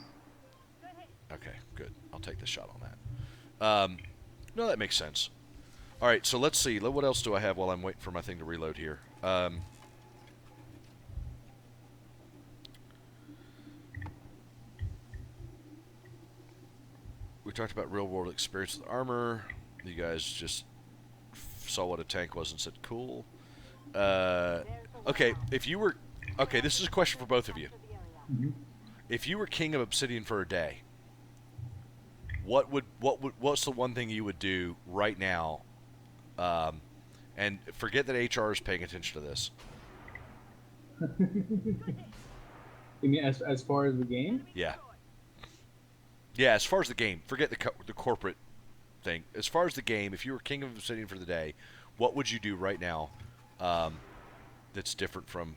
Okay, good. I'll take the shot on that. No, that makes sense. All right, so let's see. What else do I have while I'm waiting for my thing to reload here? We talked about real-world experience with armor. You guys just saw what a tank was and said, cool. Okay, okay, this is a question for both of you. Mm-hmm. If you were king of Obsidian for a day, what's the one thing you would do right now? And forget that HR is paying attention to this. You mean as far as the game? Yeah. Yeah, as far as the game, forget the corporate thing. As far as the game, if you were king of Obsidian for the day, what would you do right now that's different from...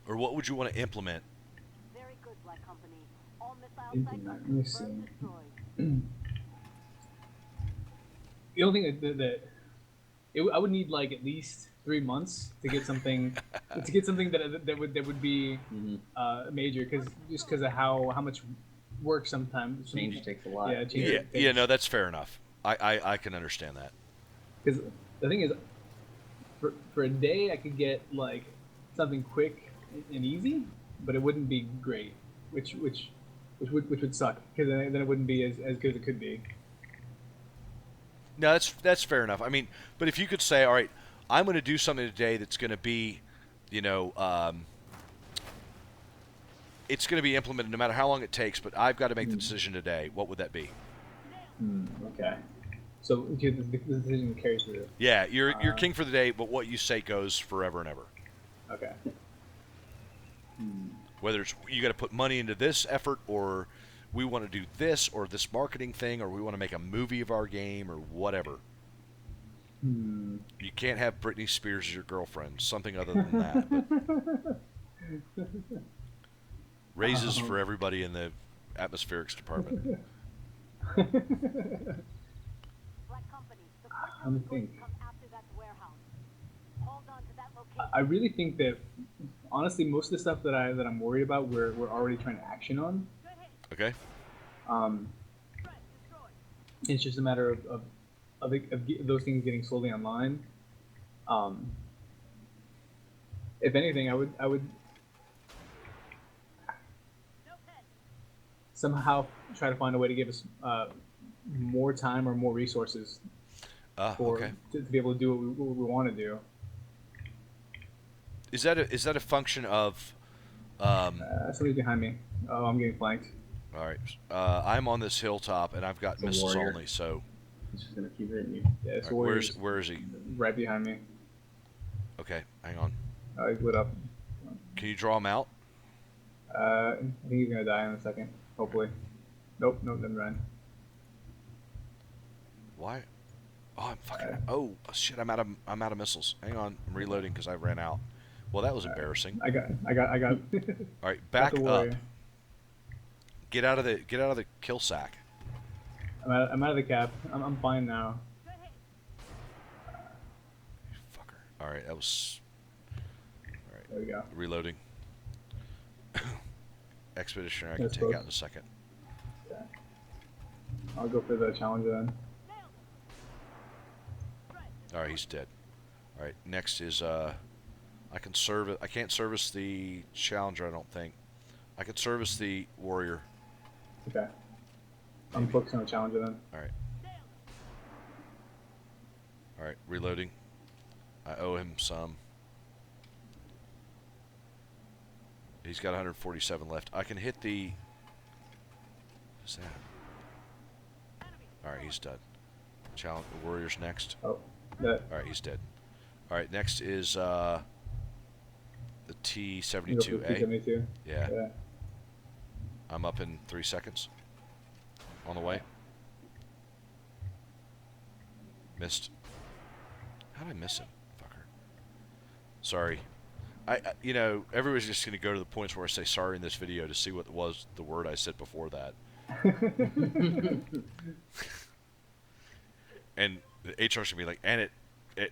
Or what would you want to implement? Let me see. The only thing I would need like at least 3 months to get something that would be major, because of how much work sometimes Change takes a lot. Yeah, no, that's fair enough. I can understand that. Because the thing is, for a day I could get like something quick and easy, but it wouldn't be great, which would suck, because then it wouldn't be as good as it could be. No, that's fair enough. I mean, but if you could say, all right, I'm going to do something today that's going to be, it's going to be implemented no matter how long it takes, but I've got to make the decision today. What would that be? Okay. So the decision carries through. Yeah, you're king for the day, but what you say goes forever and ever. Okay. Whether it's you got to put money into this effort, or we want to do this, or this marketing thing, or we want to make a movie of our game, or whatever. You can't have Britney Spears as your girlfriend. Something other than that. But raises for everybody in the atmospherics department. Let me think. I really think that, honestly, most of the stuff that I'm worried about, we're already trying to action on. Okay. It's just a matter those things getting slowly online. If anything, I would somehow try to find a way to give us more time or more resources Okay. to be able to do what we want to do. Is that a function of? Somebody's behind me. Oh, I'm getting flanked. All right. I'm on this hilltop and I've got It's a missiles warrior. only. So He's just gonna keep hitting you. Yeah, it's all right, warriors where is he? right behind me. Okay, hang on. He's lit up. Can you draw him out? I think he's gonna die in a second. Hopefully. Nope, didn't run. Why? Oh, I'm fucking. Oh shit! I'm out of missiles. Hang on, I'm reloading because I ran out. Well, that was embarrassing. I got. All right, got back the up. warrior. Get out of the kill sack. I'm out of the cap. I'm fine now. Fucker. All right, that was. All right, There we go. reloading. Expeditioner, I can That's take close. out in a second. Okay. I'll go for the challenger then. All right, he's dead. All right, next is I can service. I can't service the challenger. I don't think. I can service the warrior. Okay. I'm focusing on the challenger then. All right. All right, reloading. I owe him some. He's got 147 left. I can hit the. What's that? All right, he's done. Challenge the warrior's next. Oh, that. All right, he's dead. All right, next is the You go for T-72A. T-72. Yeah, Yeah. I'm up in 3 seconds. On the way. Missed. How did I miss him, fucker? Sorry. You know, everybody's just gonna go to the points where I say sorry in this video to see what was the word I said before that. And the HR's gonna be like, and at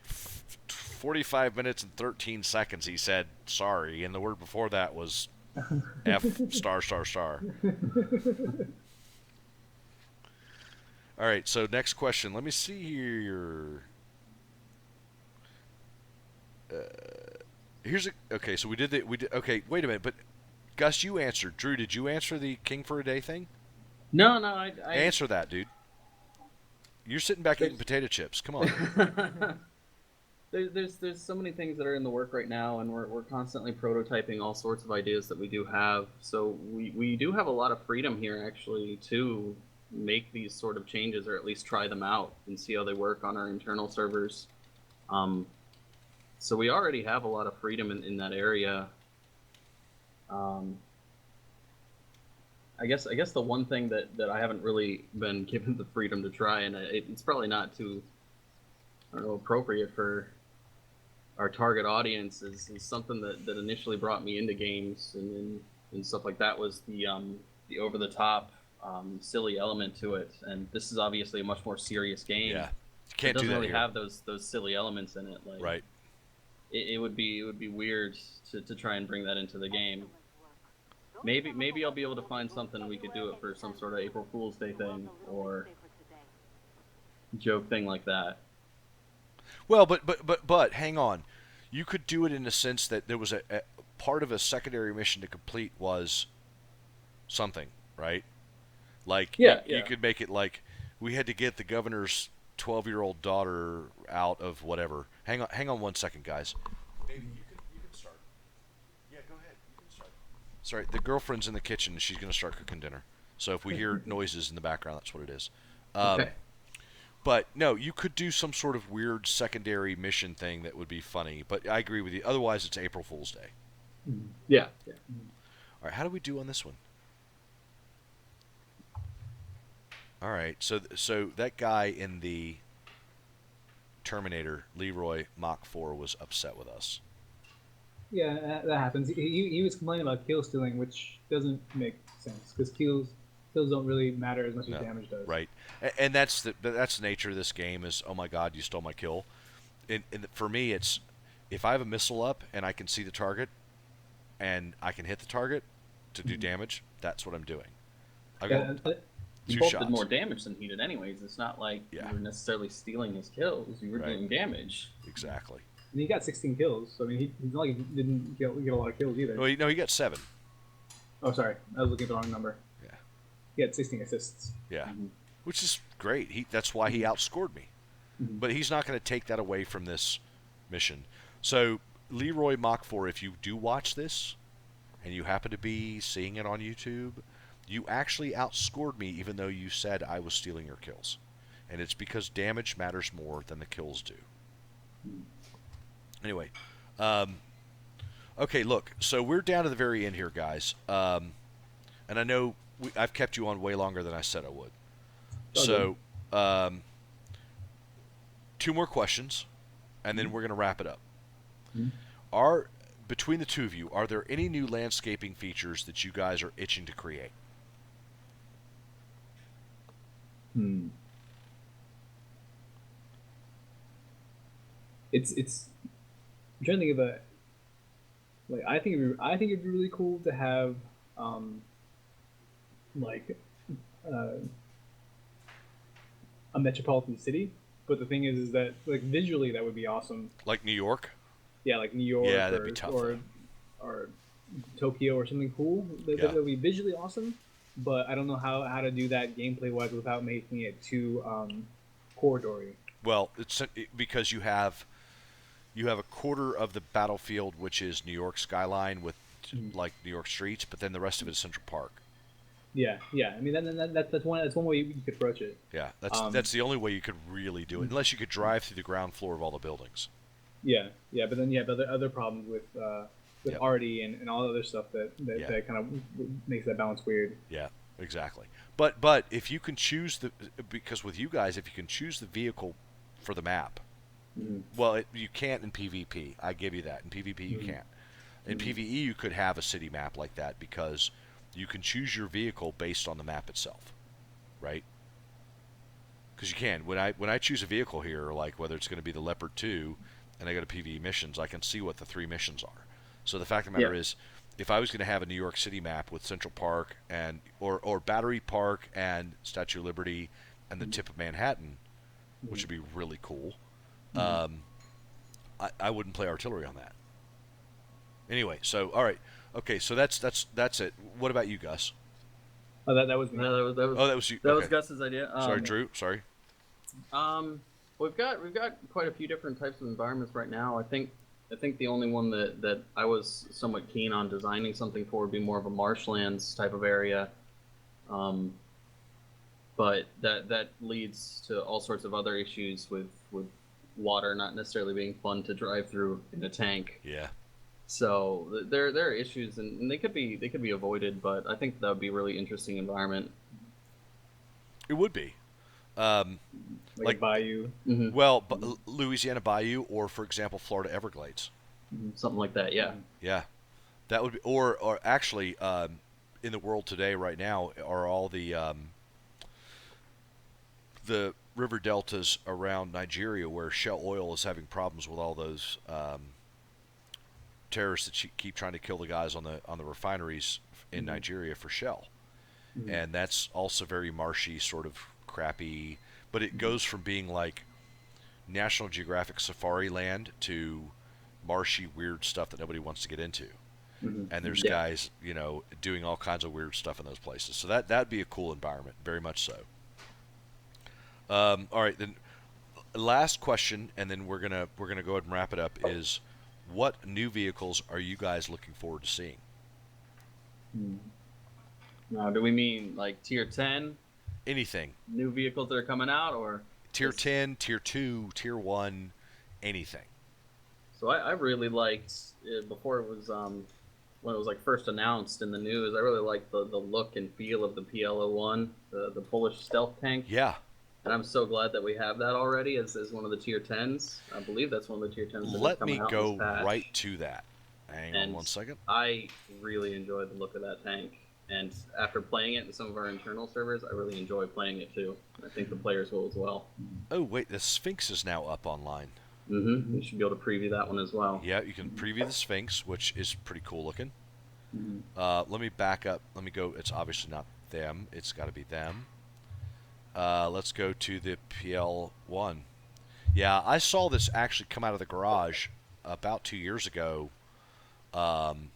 45 minutes and 13 seconds he said sorry, and the word before that was F star star star. All right, so next question. Let me see here. Here's okay. So we did. Okay, wait a minute. But Gus, you answered. Drew, did you answer the King for a Day thing? No, I Answer that, dude. You're sitting back eating potato chips. Come on. There's so many things that are in the work right now, and we're constantly prototyping all sorts of ideas that we do have. So we do have a lot of freedom here, actually, to make these sort of changes, or at least try them out and see how they work on our internal servers. So we already have a lot of freedom in that area. I guess the one thing that I haven't really been given the freedom to try, and it's probably not too, I don't know, appropriate for our target audience, is something that initially brought me into games and stuff like that, was the over the top silly element to it. And this is obviously a much more serious game. Yeah, you can't it doesn't do that really here. have those silly elements in it. Like, Right. It would be weird to try and bring that into the game. Maybe I'll be able to find something we could do it for some sort of April Fool's Day thing or joke thing like that. Well, but hang on. You could do it in the sense that there was a part of a secondary mission to complete was something, right? Like Yeah. you could make it like we had to get the governor's 12-year-old daughter out of whatever. Hang on 1 second, guys. Maybe you can start. Yeah, go ahead. You can start. Sorry, the girlfriend's in the kitchen and she's going to start cooking dinner. So if we hear noises in the background, that's what it is. Okay. But no, you could do some sort of weird secondary mission thing that would be funny. But I agree with you. Otherwise, it's April Fool's Day. Yeah. All right, how do we do on this one? All right, so that guy in the Terminator, Leroy Mach 4, was upset with us. Yeah, that happens. He was complaining about kill stealing, which doesn't make sense because kills don't really matter as much as damage does. Right, and that's the nature of this game. Is, oh my God, you stole my kill. And for me, it's if I have a missile up and I can see the target, and I can hit the target to do damage. That's what I'm doing. You Two both shots. did more damage than he did, anyways. It's not like Yeah. you were necessarily stealing his kills. You were Right. doing damage. Exactly. And he got 16 kills. So I mean, he's not like he didn't get a lot of kills either. No, he got 7. Oh, sorry, I was looking at the wrong number. Yeah. He had 16 assists. Yeah. Mhm. Which is great. That's why he outscored me. Mhm. But he's not going to take that away from this mission. So, Leroy Mach 4, if you do watch this, and you happen to be seeing it on YouTube, you actually outscored me even though you said I was stealing your kills. And it's because damage matters more than the kills do. Anyway, okay, look, so we're down to the very end here, guys. And I know I've kept you on way longer than I said I would. So, 2 more questions, and then we're going to wrap it up. Mhm. Between the two of you, are there any new landscaping features that you guys are itching to create? Hmm. It's. I'm trying to think of a. Like I think it'd be really cool to have, like, a metropolitan city. But the thing is that like visually that would be awesome. Like New York? Yeah, like New York, Yeah, that'd or, be tough, or Tokyo or something cool. Yeah. That would be visually awesome. But I don't know how to do that gameplay wise without making it too corridory. Well, because you have a quarter of the battlefield, which is New York skyline with like New York streets, but then the rest of it is Central Park. Yeah. I mean, that's one way you could approach it. Yeah, that's the only way you could really do it, unless you could drive through the ground floor of all the buildings. Yeah, but then you have other problems with Yep. Artie and all the other stuff that Yeah. kind of makes that balance weird. Yeah, exactly. But if you can choose because with you guys, if you can choose the vehicle for the map, well, you can't in PvP. I give you that. In PvP, you can't. In PvE, you could have a city map like that because you can choose your vehicle based on the map itself, right? Because you can. When I choose a vehicle here, like whether it's going to be the Leopard 2, and I go to PvE missions, I can see what the 3 missions are. So the fact of the matter is, if I was going to have a New York City map with Central Park and or Battery Park and Statue of Liberty and the tip of Manhattan, which would be really cool, I wouldn't play artillery on that. Anyway, so all right, okay, so that's it. What about you, Gus? Oh, that was me. No, that was Oh, that was you. that was Okay. Gus's idea. Sorry, Drew. Sorry. We've got quite a few different types of environments right now. I think the only one that I was somewhat keen on designing something for would be more of a marshlands type of area. But that leads to all sorts of other issues with water not necessarily being fun to drive through in a tank. Yeah. So there are issues, and they could be avoided. But I think that would be a really interesting environment. It would be. Like Bayou. Well, Louisiana Bayou, or for example, Florida Everglades. Something like that. Yeah. Yeah, that would be. Or actually, in the world today, right now, are all the river deltas around Nigeria, where Shell Oil is having problems with all those terrorists that keep trying to kill the guys on the refineries in Nigeria for Shell, and that's also very marshy, sort of crappy. But it goes from being like National Geographic safari land to marshy, weird stuff that nobody wants to get into. And there's guys, doing all kinds of weird stuff in those places. So that'd be a cool environment, very much so. All right, then last question, and then we're gonna go ahead and wrap it up. Is what new vehicles are you guys looking forward to seeing? Now, do we mean like tier 10 Anything. new vehicles that are coming out, or Tier 10, Tier 2, Tier 1, anything. So I really liked it before it was when it was like first announced in the news. I really liked the look and feel of the PL-01, the Polish stealth tank. Yeah. And I'm so glad that we have that already as one of the tier 10s. I believe that's one of the tier 10s. that Let is me coming out go in this patch. right to that. Hang on And 1 second. I really enjoyed the look of that tank. And after playing it in some of our internal servers, I really enjoy playing it too. I think the players will as well. Oh, wait, the Sphinx is now up online. You should be able to preview that one as well. Yeah, you can preview the Sphinx, which is pretty cool looking. Let me back up. Let me go. It's obviously not them. It's got to be them. Let's go to the PL1. Yeah, I saw this actually come out of the garage about 2 years ago on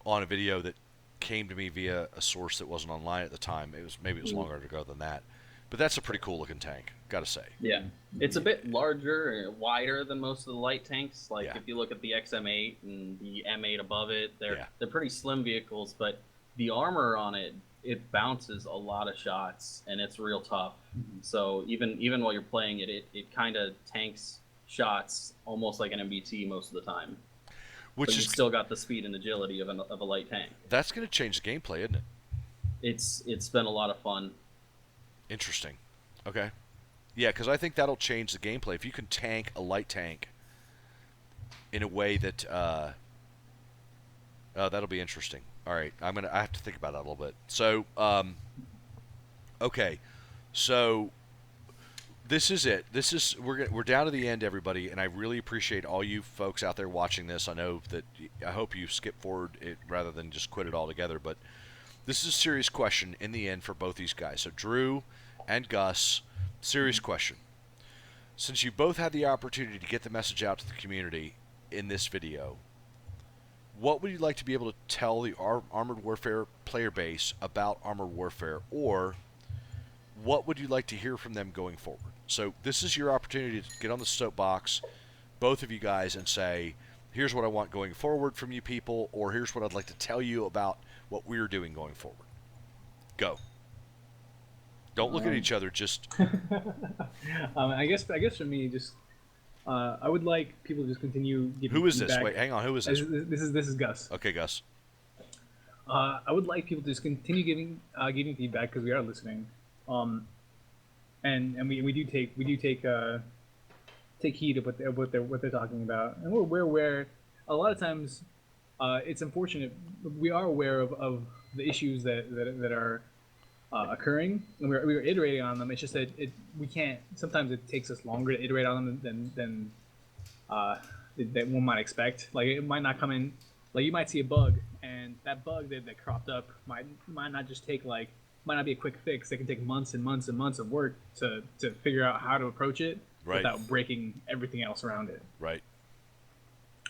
a video that came to me via a source that wasn't online at the time. Maybe it was longer ago than that. But that's a pretty cool looking tank, gotta say. Yeah, it's a bit larger and wider than most of the light tanks. Like Yeah. if you look at the XM8 and the M8 above it, they're Yeah. they're pretty slim vehicles, but the armor on it bounces a lot of shots and it's real tough. So even while you're playing it kind of tanks shots almost like an MBT most of the time. Which But is you've still got the speed and agility of a light tank. that's going to change the gameplay, isn't it? It's been a lot of fun. Interesting. Okay. Yeah, because I think that'll change the gameplay if you can tank a light tank in a way that that'll be interesting. All right, I have to think about that a little bit. So, okay, so this is it. We're down to the end, everybody, and I really appreciate all you folks out there watching this. I know that I hope you skip forward it rather than just quit it altogether. But this is a serious question in the end for both these guys. So Drew and Gus, serious question. Since you both had the opportunity to get the message out to the community in this video, what would you like to be able to tell the Armored Warfare player base about Armored Warfare, or what would you like to hear from them going forward? So this is your opportunity to get on the soapbox, both of you guys, and say, here's what I want going forward from you people, or here's what I'd like to tell you about what we're doing going forward. Go. Don't look at each other, just... I guess for me, just I would like people to just continue giving Who is this? feedback. Wait, hang on. Who is this? This is Gus. Okay, Gus. I would like people to just continue giving feedback because we are listening, and we do take heed of what they're talking about, and we're aware. A lot of times, it's unfortunate. We are aware of the issues that are occurring, and we're iterating on them. It's just that we can't. Sometimes it takes us longer to iterate on them than that one might expect. Like it might not come in. Like you might see a bug, and that bug that cropped up might not just take might not be a quick fix. It can take months and months and months of work to figure out how to approach it without breaking everything else around it. Right.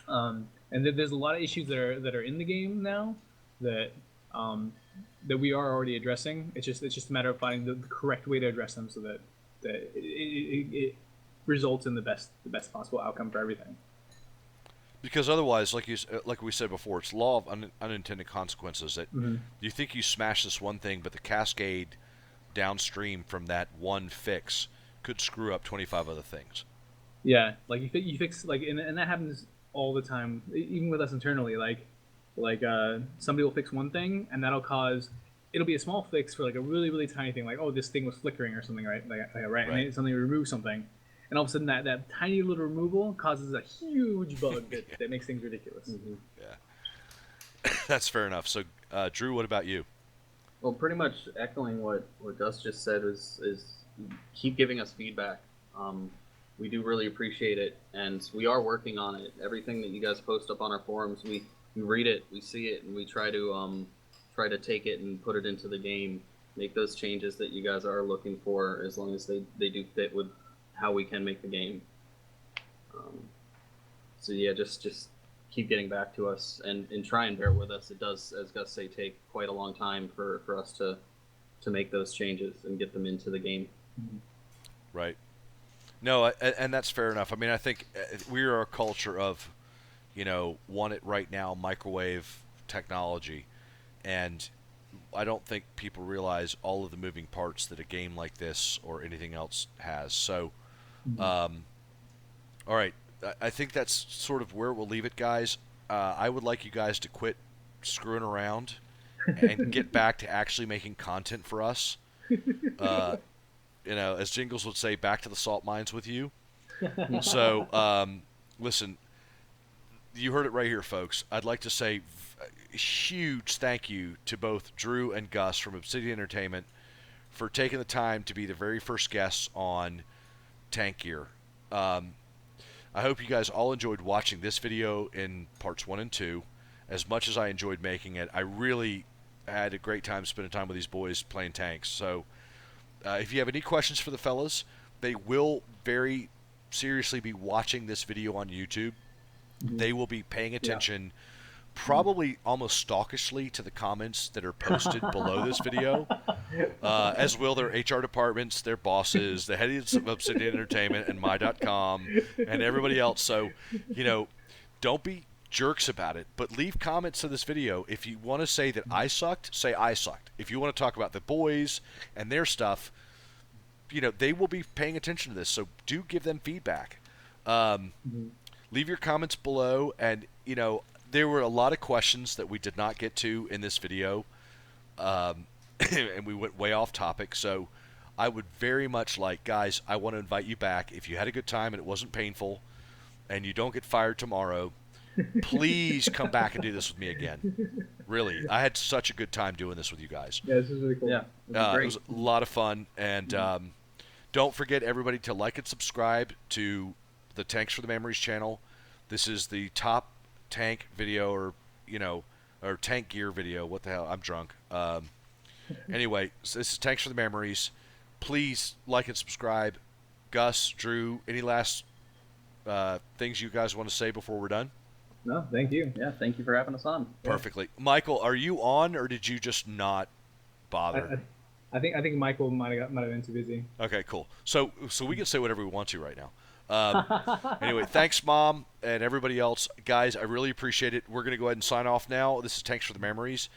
And there's a lot of issues that are in the game now that we are already addressing. It's just a matter of finding the correct way to address them so that it results in the best possible outcome for everything. Because otherwise, like we said before, it's law of unintended consequences. That you think you smash this one thing, but the cascade downstream from that one fix could screw up 25 other things. Yeah, like you fix and that happens all the time, even with us internally. Like somebody will fix one thing, and it'll be a small fix for like a really really tiny thing, like this thing was flickering or something, right? Right. And something remove something. And all of a sudden, that tiny little removal causes a huge bug that makes things ridiculous. Mm-hmm. Yeah, that's fair enough. So, Drew, what about you? Well, pretty much echoing what Gus just said is keep giving us feedback. We do really appreciate it, and we are working on it. Everything that you guys post up on our forums, we read it, we see it, and we try to take it and put it into the game, make those changes that you guys are looking for, as long as they do fit with how we can make the game. So yeah, just keep getting back to us and try and bear with us. It does, as Gus say, take quite a long time for us to make those changes and get them into the game. Right. No, and that's fair enough. I mean, I think we are a culture of, want it right now, microwave technology, and I don't think people realize all of the moving parts that a game like this or anything else has. So, all right, I think that's sort of where we'll leave it, guys. I would like you guys to quit screwing around and get back to actually making content for us. As Jingles would say, back to the salt mines with you. So, listen, you heard it right here, folks. I'd like to say a huge thank you to both Drew and Gus from Obsidian Entertainment for taking the time to be the very first guests on Tank Gear. I hope you guys all enjoyed watching this video in parts 1 and 2 as much as I enjoyed making it. I really had a great time spending time with these boys playing tanks. So If you have any questions for the fellas, they will very seriously be watching this video on YouTube. They will be paying attention, probably almost stalkishly, to the comments that are posted below this video, as will their HR departments, their bosses, the heads of Obsidian Entertainment and My.com, and everybody else. So, don't be jerks about it, but leave comments to this video. If you want to say that I sucked, say I sucked. If you want to talk about the boys and their stuff, they will be paying attention to this, so do give them feedback. Leave your comments below, and there were a lot of questions that we did not get to in this video, and we went way off topic. So I would very much like, guys, I want to invite you back. If you had a good time and it wasn't painful, and you don't get fired tomorrow, please come back and do this with me again. Really, I had such a good time doing this with you guys. Yeah, this is really cool. Yeah, It was a lot of fun, and don't forget, everybody, to like and subscribe to the Tanks for the Memories channel. This is the top tank video, or tank gear video. What the hell? I'm drunk. Anyway, so this is Tanks for the Memories. Please like and subscribe. Gus, Drew, any last things you guys want to say before we're done? No, thank you. Yeah, thank you for having us on. Perfectly. Michael, are you on, or did you just not bother? I think Michael might have been too busy. Okay, cool. So we can say whatever we want to right now. Anyway, thanks, Mom, and everybody else. Guys, I really appreciate it. We're going to go ahead and sign off now. This is Tanks for the Memories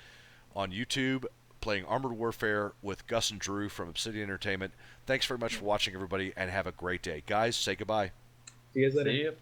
on YouTube, playing Armored Warfare with Gus and Drew from Obsidian Entertainment. Thanks very much for watching, everybody, and have a great day. Guys, say goodbye. See you guys later. See you.